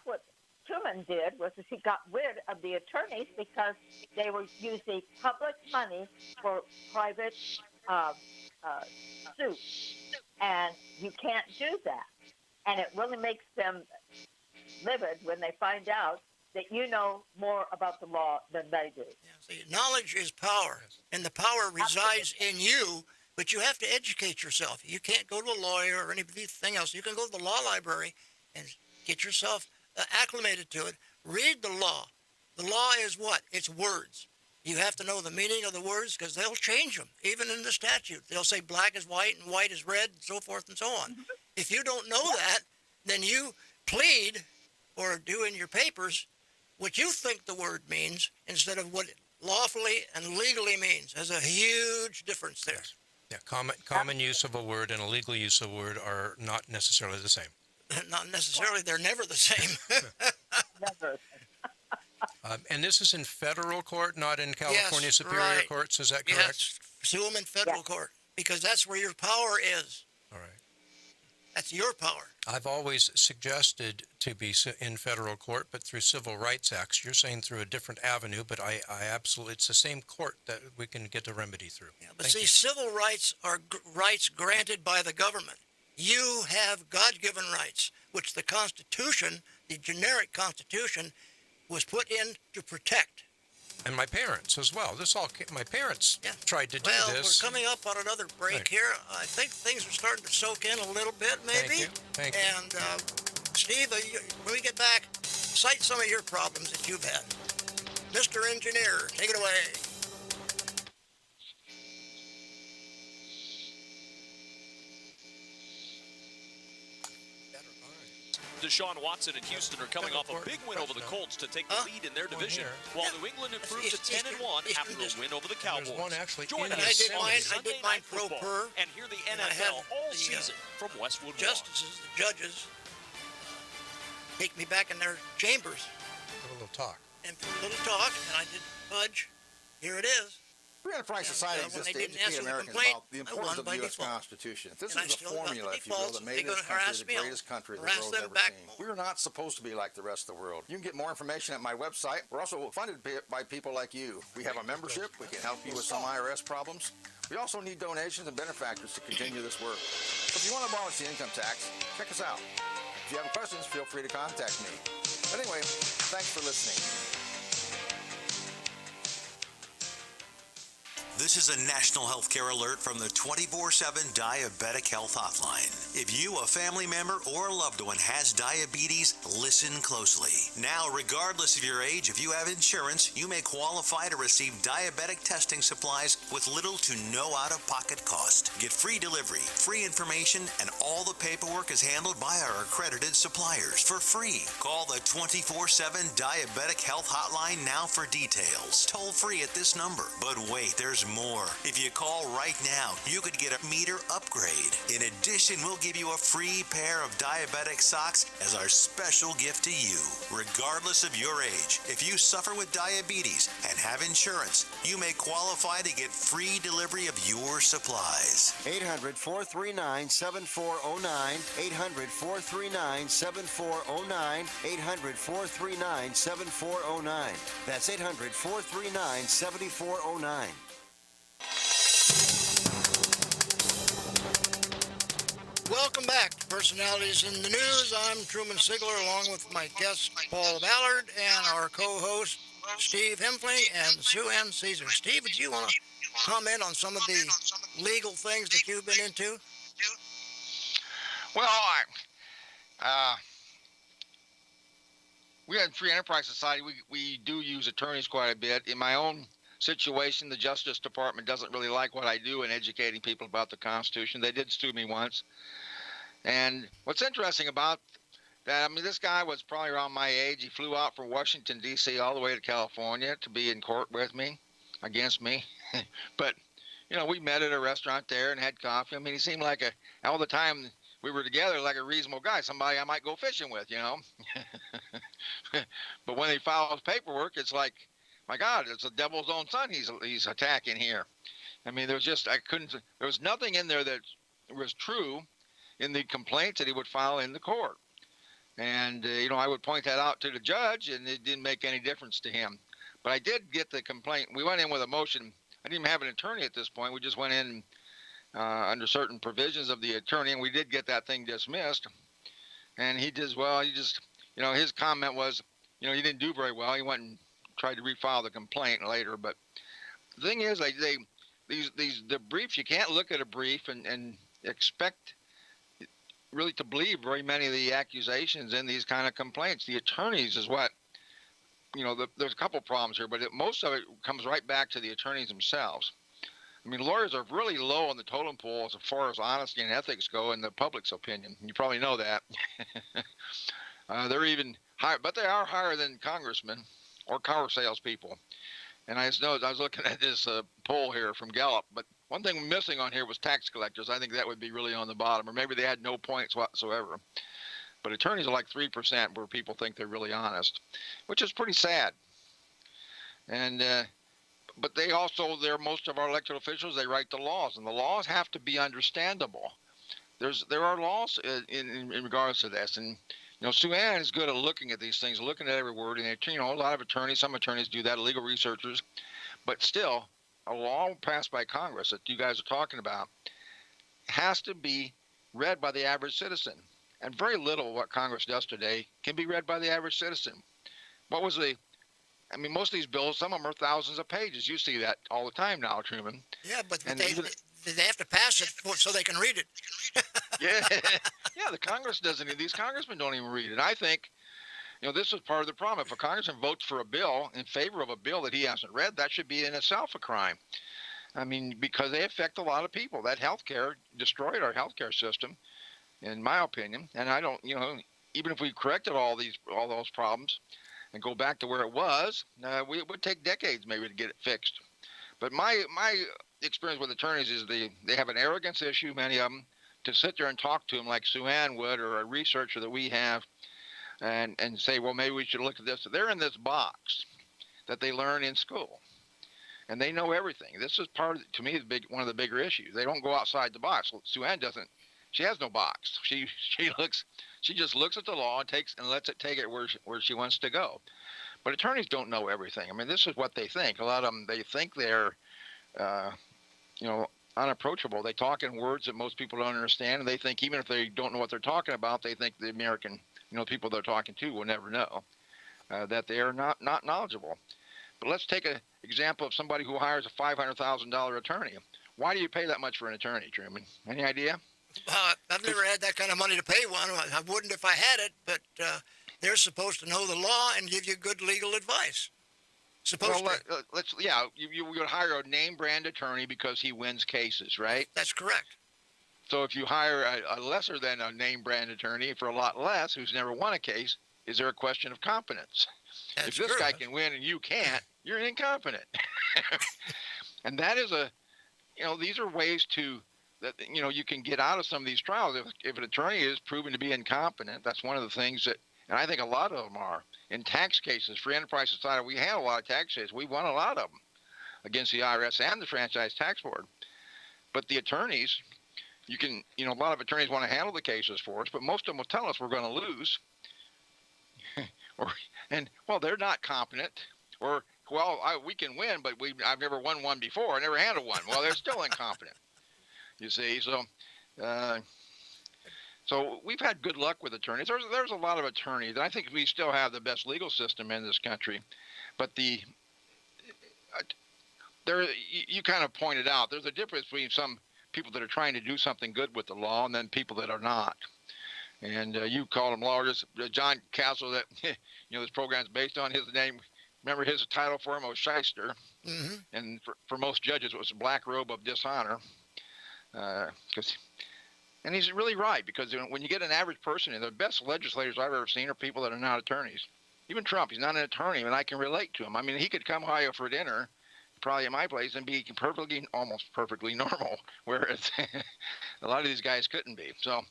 what Truman did, was he got rid of the attorneys because they were using public money for private suits, and you can't do that. And it really makes them livid when they find out that you know more about the law than they do. Yeah, see, knowledge is power, and the power resides in you, but you have to educate yourself. You can't go to a lawyer or anything else. You can go to the law library and get yourself acclimated to it. Read the law. The law is what? It's words. You have to know the meaning of the words, because they'll change them, even in the statute. They'll say black is white and white is red, and so forth and so on. If you don't know that, then you plead or do in your papers what you think the word means instead of what it lawfully and legally means. There's a huge difference there. Yeah, common use of a word and a legal use of a word are not necessarily the same. Not necessarily. They're never the same. Never. And this is in federal court, not in California Superior Courts, is that correct? Yes, sue them in federal court, because that's where your power is. All right. That's your power. I've always suggested to be in federal court, but through civil rights acts. You're saying through a different avenue, but I absolutely, it's the same court that we can get the remedy through. Yeah, but see, civil rights are rights granted by the government. You have God-given rights, which the Constitution, the generic Constitution, was put in to protect. And my parents as well. My parents tried to do well, this. We're coming up on another break Right. here. I think things are starting to soak in a little bit, maybe. Thank you. And Steve, when we get back, cite some of your problems that you've had. Mr. Engineer, take it away. Deshaun Watson and Houston are coming off a big win over the Colts to take the lead in their division, while New England improved to 10-1 after a win over the Cowboys. Join us on Sunday Night Football and hear the NFL all season from Westwood One. Justices, the judges, take me back in their chambers. Have a little talk. And for a little talk, and I didn't fudge. Here it is. Free Enterprise Society exists to educate Americans about the importance of the U.S. Constitution. This is the formula, if you will, that made this country the greatest country the world's ever seen. We are not supposed to be like the rest of the world. You can get more information at my website. We're also funded by people like you. We have a membership. We can help you with some IRS problems. We also need donations and benefactors to continue this work. So if you want to abolish the income tax, check us out. If you have questions, feel free to contact me. But anyway, thanks for listening. This is a national healthcare alert from the 24/7 Diabetic Health Hotline. If you, a family member, or a loved one has diabetes, listen closely. Now, regardless of your age, if you have insurance, you may qualify to receive diabetic testing supplies with little to no out-of-pocket cost. Get free delivery, free information, and all the paperwork is handled by our accredited suppliers for free. Call the 24/7 Diabetic Health Hotline now for details. Toll free at this number. But wait, there's more. If you call right now, you could get a meter upgrade. In addition, we'll give you a free pair of diabetic socks as our special gift to you. Regardless of your age, if you suffer with diabetes and have insurance, you may qualify to get free delivery of your supplies. 800-439-7409, 800-439-7409, 800-439-7409. That's 800-439-7409. Welcome back to Personalities in the News. I'm Truman Sigler, along with my guest Paul Ballard and our co-host Steve Hemphley and Sue Ann Caesar. Steve, would you want to comment on some of the legal things that you've been into? Well, we at Free Enterprise Society, we do use attorneys quite a bit. In my own situation, the Justice Department doesn't really like what I do in educating people about the Constitution. They did sue me once. And what's interesting about that, I mean, this guy was probably around my age. He flew out from Washington, D.C. all the way to California to be in court with me, against me. But, you know, we met at a restaurant there and had coffee. I mean, he seemed like all the time we were together, like a reasonable guy, somebody I might go fishing with, you know. But when he files paperwork, it's like, my God, it's the devil's own son he's attacking here. I mean, there was nothing in there that was true in the complaints that he would file in the court. And, you know, I would point that out to the judge, and it didn't make any difference to him. But I did get the complaint. We went in with a motion. I didn't even have an attorney at this point. We just went in under certain provisions of the attorney, and we did get that thing dismissed. And he did, well, you know, his comment was, you know, he didn't do very well. He went and tried to refile the complaint later. But the thing is, the briefs, you can't look at a brief and expect really to believe very many of the accusations in these kind of complaints. The attorneys is what, you know, there's a couple problems here, but most of it comes right back to the attorneys themselves. I mean, lawyers are really low on the totem pole as far as honesty and ethics go in the public's opinion. You probably know that. They're even higher, but they are higher than congressmen or car salespeople. And I just noticed, I was looking at this poll here from Gallup, but one thing missing on here was tax collectors. I think that would be really on the bottom, or maybe they had no points whatsoever. But attorneys are like 3% where people think they're really honest, which is pretty sad. And but they also, most of our elected officials, they write the laws, and the laws have to be understandable. There are laws in regards to this, and you know, Sue Ann is good at looking at these things, looking at every word, and you know, a lot of attorneys, some attorneys do that, legal researchers, but still, a law passed by Congress that you guys are talking about has to be read by the average citizen. And very little of what Congress does today can be read by the average citizen. What was the I mean, most of these bills, some of them are thousands of pages. You see that all the time now, Truman. Yeah, but And they have to pass it so they can read it. Yeah, yeah. The Congress doesn't. These congressmen don't even read it. I think, this is part of the problem. If a congressman votes for a bill in favor of a bill that he hasn't read, that should be in itself a crime. I mean, because they affect a lot of people. That healthcare destroyed our healthcare system, in my opinion. And I don't, even if we corrected all those problems and go back to where it was, it would take decades maybe to get it fixed. But my experience with attorneys is they have an arrogance issue, many of them, to sit there and talk to them like Sue Ann would, or a researcher that we have, and say, well, maybe we should look at this. They're in this box that they learn in school, and they know everything. This is to me, one of the bigger issues. They don't go outside the box. Well, Sue Ann doesn't. She has no box. She just looks at the law and lets it take it where she wants to go. But attorneys don't know everything. I mean, this is what they think. A lot of them, they think they're, unapproachable. They talk in words that most people don't understand, and they think even if they don't know what they're talking about, they think the American, people they're talking to will never know that they are not knowledgeable. But let's take an example of somebody who hires a $500,000 attorney. Why do you pay that much for an attorney, Truman? Any idea? I've never had that kind of money to pay one. I wouldn't if I had it, but they're supposed to know the law and give you good legal advice. You would hire a name brand attorney because he wins cases, right? That's correct. So if you hire a lesser than a name brand attorney for a lot less, who's never won a case, is there a question of competence? If this guy can win and you can't, you're incompetent. And that is these are ways that you can get out of some of these trials. If an attorney is proven to be incompetent, that's one of the things that, and I think a lot of them are. In tax cases, Free Enterprise Society, we had a lot of tax cases. We won a lot of them against the IRS and the Franchise Tax Board. But the attorneys, a lot of attorneys want to handle the cases for us, but most of them will tell us we're going to lose. They're not competent. Or, we can win, but I've never won one before. I never handled one. Well, they're still incompetent. You see, so we've had good luck with attorneys. There's a lot of attorneys, and I think we still have the best legal system in this country. But you kind of pointed out, there's a difference between some people that are trying to do something good with the law and then people that are not. And you call them lawyers. John Castle, that this program's based on his name. Remember his title for him was Shyster, mm-hmm. And for most judges it was the black robe of dishonor. And he's really right, because when you get an average person, the best legislators I've ever seen are people that are not attorneys. Even Trump, he's not an attorney, and I can relate to him. I mean, he could come by for dinner, probably at my place, and be almost perfectly normal, whereas a lot of these guys couldn't be. So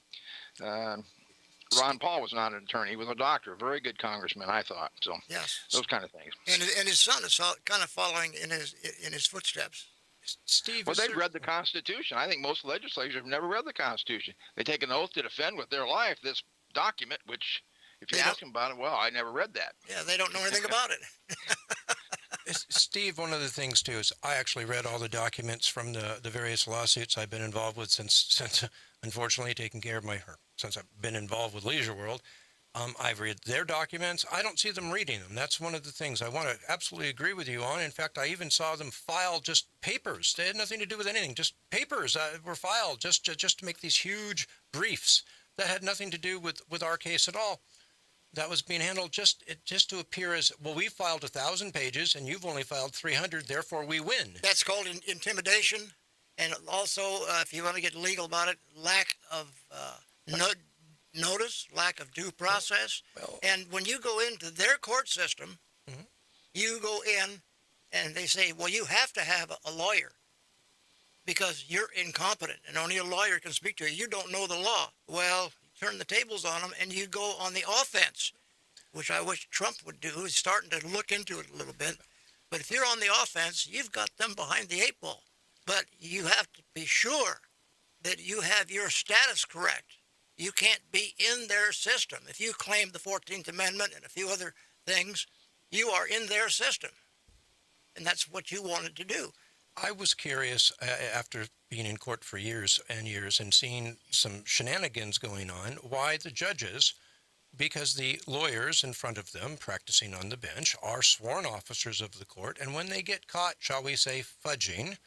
Ron Paul was not an attorney. He was a doctor, a very good congressman, I thought. So yes, those kind of things. And his son is kind of following in his footsteps. Steve, well, they've read the Constitution. I think most legislators have never read the Constitution. They take an oath to defend with their life this document, which, if you ask them about it, well, I never read that. Yeah, they don't know anything about it. Steve, one of the things, too, is I actually read all the documents from the various lawsuits I've been involved with since unfortunately, since I've been involved with Leisure World. I've read their documents. I don't see them reading them. That's one of the things I want to absolutely agree with you on. In fact, I even saw them file just papers. They had nothing to do with anything. Just papers were filed just to make these huge briefs that had nothing to do with our case at all. That was being handled just to appear as, well, we filed 1,000 pages and you've only filed 300, therefore we win. That's called intimidation. And also, if you want to get legal about it, lack of notice, lack of due process. And when you go into their court system, mm-hmm. you go in and they say, well, you have to have a lawyer because you're incompetent and only a lawyer can speak to you. You don't know the law. Well, you turn the tables on them and you go on the offense, which I wish Trump would do. He's starting to look into it a little bit. But if you're on the offense, you've got them behind the 8 ball. But you have to be sure that you have your status correct. You can't be in their system. If you claim the 14th Amendment and a few other things, you are in their system. And that's what you wanted to do. I was curious, after being in court for years and years and seeing some shenanigans going on, why the judges because the lawyers in front of them practicing on the bench are sworn officers of the court, and when they get caught, shall we say, fudging,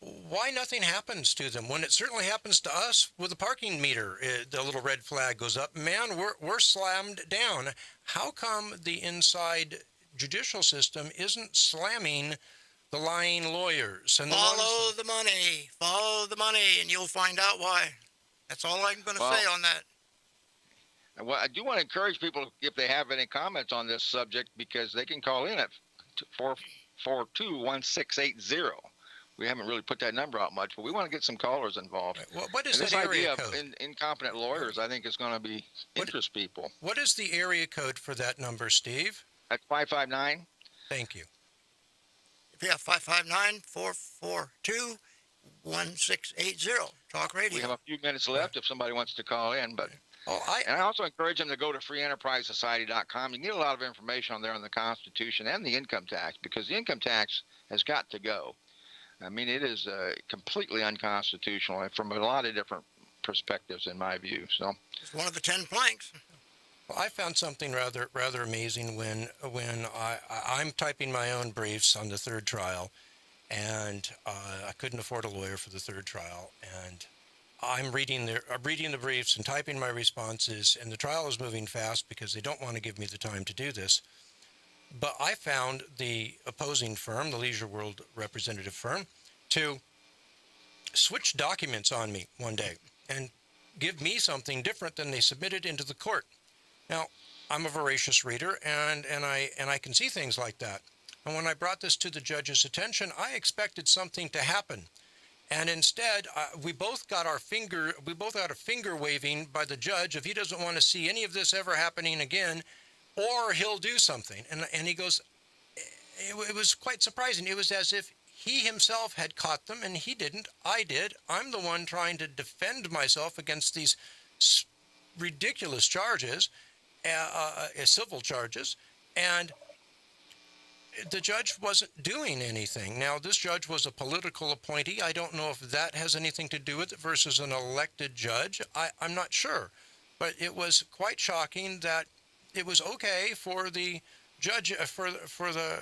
why nothing happens to them when it certainly happens to us with a parking meter? The little red flag goes up. Man, we're slammed down. How come the inside judicial system isn't slamming the lying lawyers? And follow the money, and you'll find out why. That's all I'm going to say on that. Well, I do want to encourage people, if they have any comments on this subject, because they can call in at 442-1680. We haven't really put that number out much, but we want to get some callers involved. Right. Well, what is and that area code? This idea of incompetent lawyers, I think, is going to interest people. What is the area code for that number, Steve? That's 559. Thank you. Yeah, 559-442-1680. Talk Radio. We have a few minutes left if somebody wants to call in, but. And I also encourage them to go to freeenterprisesociety.com. You can get a lot of information on there on the Constitution and the income tax, because the income tax has got to go. I mean, it is completely unconstitutional from a lot of different perspectives, in my view. So it's one of the 10 planks. Well, I found something rather amazing when I'm typing my own briefs on the third trial, and I couldn't afford a lawyer for the third trial, and I'm reading the briefs and typing my responses, and the trial is moving fast because they don't want to give me the time to do this. But I found the opposing firm, the Leisure World representative firm, to switch documents on me one day and give me something different than they submitted into the court. Now, I'm a voracious reader, and I can see things like that. And when I brought this to the judge's attention, I expected something to happen. And instead, we both got a finger waving by the judge if he doesn't want to see any of this ever happening again, or he'll do something. And he goes, it was quite surprising. It was as if he himself had caught them, and he didn't. I did. I'm the one trying to defend myself against these ridiculous charges, civil charges, and the judge wasn't doing anything. Now, this judge was a political appointee. I don't know if that has anything to do with it versus an elected judge. I'm not sure. But it was quite shocking that it was okay for the judge, for the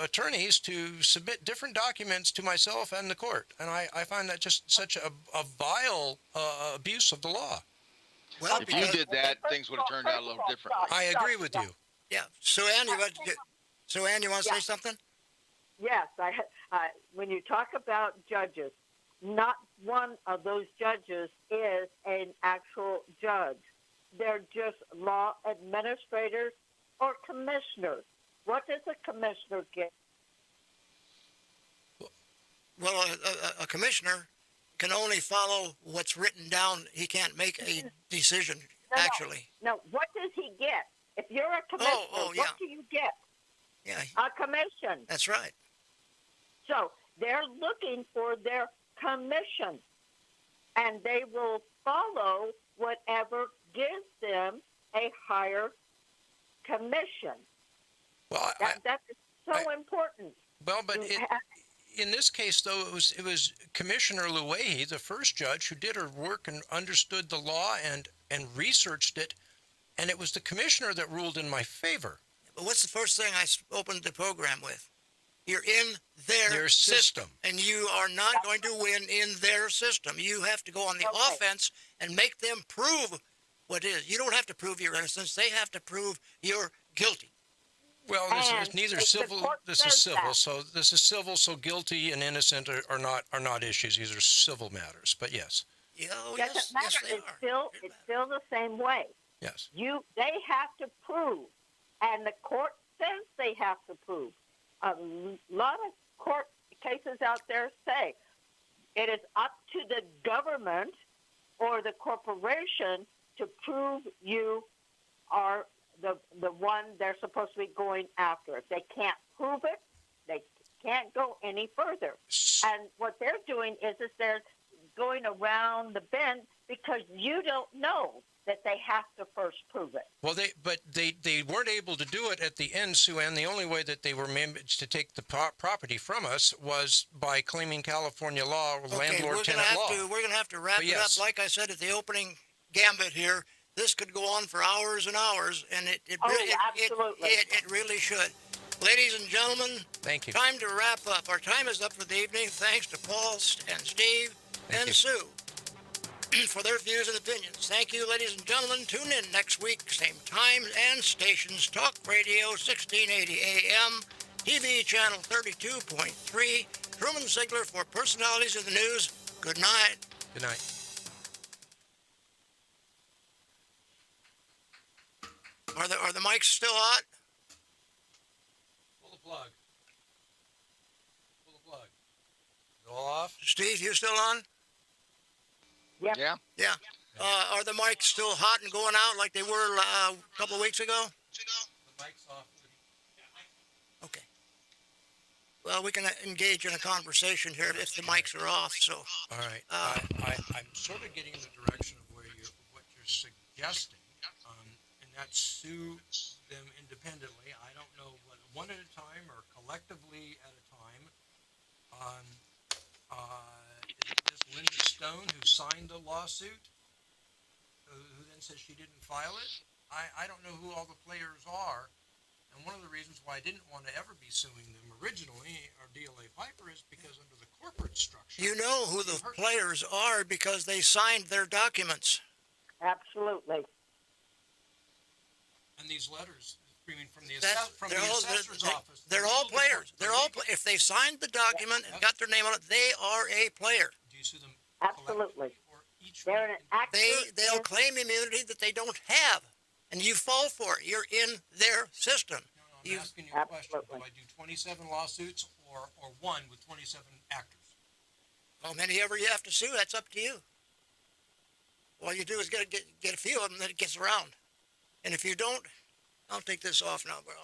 attorneys to submit different documents to myself and the court. And I find that just such a vile abuse of the law. Well, if you did that, things would have turned out a little differently. I agree with you. Yeah. Sue Ann, you want to say something? Yes. When you talk about judges, not one of those judges is an actual judge. They're just law administrators or commissioners. What does a commissioner get? Well, a commissioner can only follow what's written down. He can't make a decision, actually. No, what does he get? If you're a commissioner, what do you get? Yeah. A commission. That's right. So they're looking for their commission, and they will follow whatever gives them a higher commission. Well, that is so important. Well, but in this case, though, it was Commissioner Luehi, the first judge, who did her work and understood the law and researched it, and it was the commissioner that ruled in my favor. But what's the first thing I opened the program with? You're in their system. And you are not going to win in their system. You have to go on the offense and make them prove what is. You don't have to prove your innocence. They have to prove you're guilty. Well, this is neither civil. This is civil. So this is civil. So guilty and innocent are not issues. These are civil matters. But yes. Doesn't matter. It's still the same way. Yes. They have to prove, and the court says they have to prove. A lot of court cases out there say it is up to the government or the corporation to prove you are the one they're supposed to be going after. If they can't prove it, they can't go any further. And what they're doing is they're going around the bend because you don't know that they have to first prove it. Well, they weren't able to do it at the end, Sue Ann. The only way that they were managed to take the property from us was by claiming California law, landlord-tenant law. We're going to have to wrap it up. Like I said at the opening gambit here, This could go on for hours and hours, and absolutely. It really should. Ladies and gentlemen, thank you. Time to wrap up. Our time is up for the evening. Thanks to Paul and Steve and Sue for their views and opinions. Thank you, ladies and gentlemen. Tune in next week, same time and stations. Talk Radio 1680 AM, TV channel 32.3. Truman Sigler for Personalities of the News. Good night. Good night. Are the mics still hot? Pull the plug. Pull the plug. Is it all off? Steve, you still on? Yep. Yeah. Yeah. Are the mics still hot and going out like they were a couple of weeks ago? The mic's off. Okay. Well, we can engage in a conversation here if the mics are off. So. All right. I'm sort of getting the direction of what you're suggesting, and that's sue them independently. I don't know whether one at a time or collectively at a time. Is this Linda Stone who signed the lawsuit, who then says she didn't file it? I don't know who all the players are. And one of the reasons why I didn't want to ever be suing them originally, or DLA Piper, is because under the corporate structure... You know who the players are because they signed their documents. Absolutely. And these letters, from the assessor's office... They're all players. If they signed the document and got their name on it, they are a player. Do you sue them Absolutely. or each They're an actor. They'll claim immunity that they don't have. And you fall for it. You're in their system. No, I'm asking you a question. Do I do 27 lawsuits or one with 27 actors? How many ever you have to sue, that's up to you. All you do is get a few of them, then it gets around. And if you don't, I'll take this off now, bro.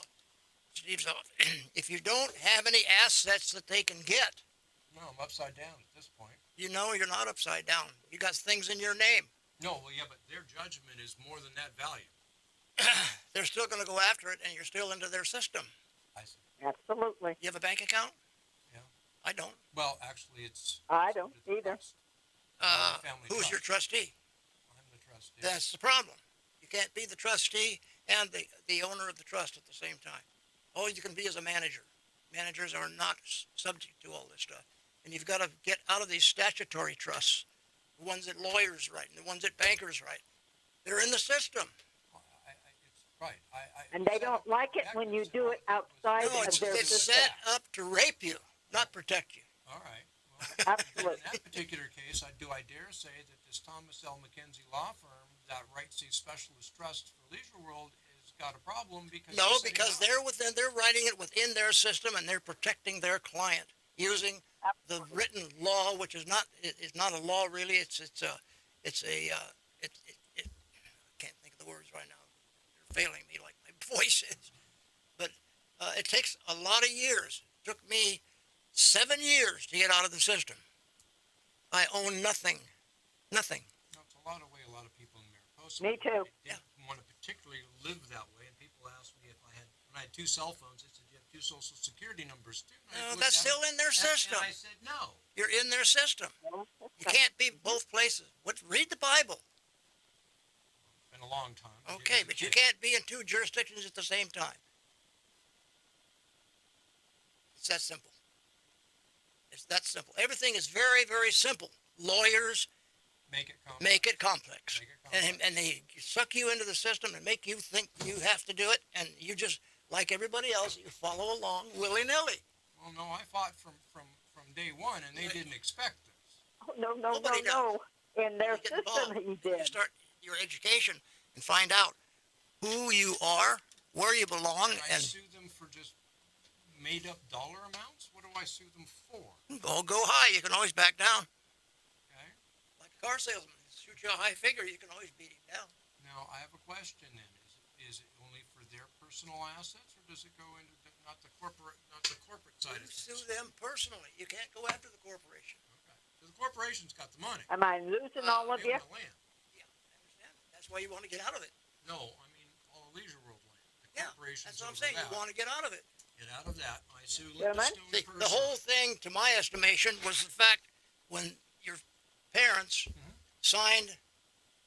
Steve's off. If you don't have any assets that they can get. No, I'm upside down at this point. You know you're not upside down. You got things in your name. No, well, yeah, but their judgment is more than that value. They're still going to go after it, and you're still into their system. I see. Absolutely. You have a bank account? Yeah. I don't. Well, actually, I don't either. Who's your trustee? I'm the trustee. That's the problem. You can't be the trustee and the owner of the trust at the same time. All you can be is a manager. Managers are not subject to all this stuff. And you've got to get out of these statutory trusts, the ones that lawyers write and the ones that bankers write. They're in the system. Right. And they don't like it when you do it outside of their it's system. set up to rape you, not protect you. All right. Well, absolutely. In that particular case, do I dare say that this Thomas L. McKenzie law firm that writes these specialist trusts for Leisure World has got a problem because they're writing it within their system and they're protecting their client using the written law, which is not a law really. It's a I can't think of the words right now. They're failing me like my voice is. But it takes a lot of years. It took me 7 years to get out of the system. I own nothing. Nothing. No, it's a lot of way a lot of people in Mariposa. Me too. Didn't want to particularly live that way. And people asked me if when I had 2 cell phones, they said, you have 2 social security numbers too. No, that's still in their system. And I said, no. You're in their system. You can't be both places. Read the Bible. It's been a long time. Okay, but you can't be in 2 jurisdictions at the same time. It's that simple. It's that simple. Everything is very, very simple. Lawyers make it complex. Make it complex. And they suck you into the system and make you think you have to do it, and you just, like everybody else, you follow along willy-nilly. Well, no, I fought from day one, and they didn't expect this. Oh, no. In their system, he did. You start your education and find out who you are, where you belong, and sue them for just made-up dollar amounts? What do I sue them for? Go high. You can always back down. Okay. Like a car salesman, shoot you a high figure, you can always beat him down. Now, I have a question then. Is it only for their personal assets, or does it go into not the corporate side of things? You sue them personally. You can't go after the corporation. Okay. So the corporation's got the money. Am I losing all of you? Yeah, I understand. That's why you want to get out of it. No, I mean all the Leisure World land. The corporation's that's what I'm saying. You want to get out of it. Get out of that. I sue Linda Stone personally. The whole thing, to my estimation, was the fact when your parents signed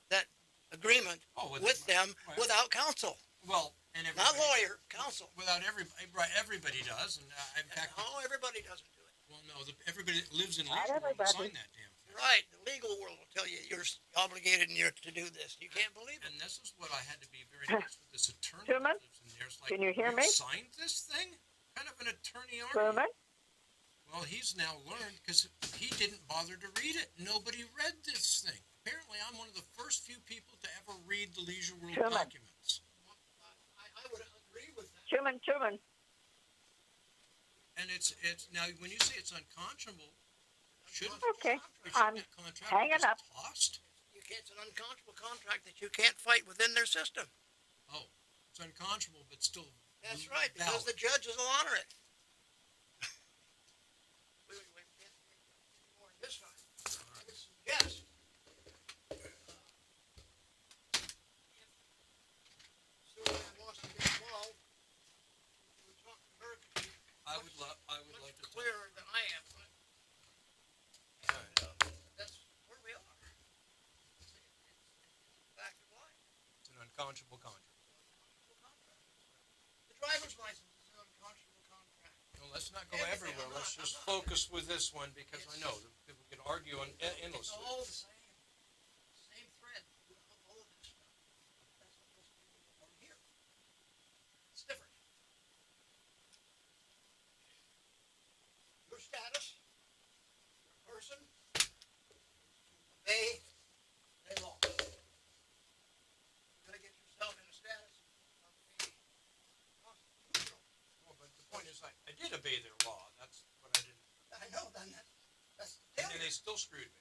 that agreement with them without counsel. Well, and not lawyer, counsel. Without everybody, right? Everybody does, and in fact, no, everybody doesn't do it. Well, no, everybody that lives in legal world will sign that damn thing. Right, the legal world will tell you you're obligated and you're to do this. You can't believe it. And this is what I had to be very nice with this attorney. Truman, that lives in there. It's like, can you hear me? Signed this thing? Kind of an attorney, are Truman? Well, he's now learned because he didn't bother to read it. Nobody read this thing. Apparently, I'm one of the first few people to ever read the Leisure World documents. I would agree with that. Truman. And it's now when you say it's unconscionable, shouldn't Okay, shouldn't I'm that contract hanging be up. tossed? It's an unconscionable contract that you can't fight within their system. Oh, it's unconscionable, but still. That's right, because valid. the judges will honor it. This time, I would suggest Susan wants to get involved. We talk to her. I would love to. Clearer than I am. That's where we are. It's fact of life. It's an unconscionable contract. The driver's license is an unconscionable contract. Well, let's not go everywhere. Let's just focus with this one because I know that people can argue endlessly. It's all the same thread throughout all of this stuff. That's what most people don't hear. It's different. Your status, your person, obey the law. You're gonna get yourself in a status of a constitutional. Well, but the point is, I did obey their law. That's what I didn't. I know, then that's and then they still screwed me.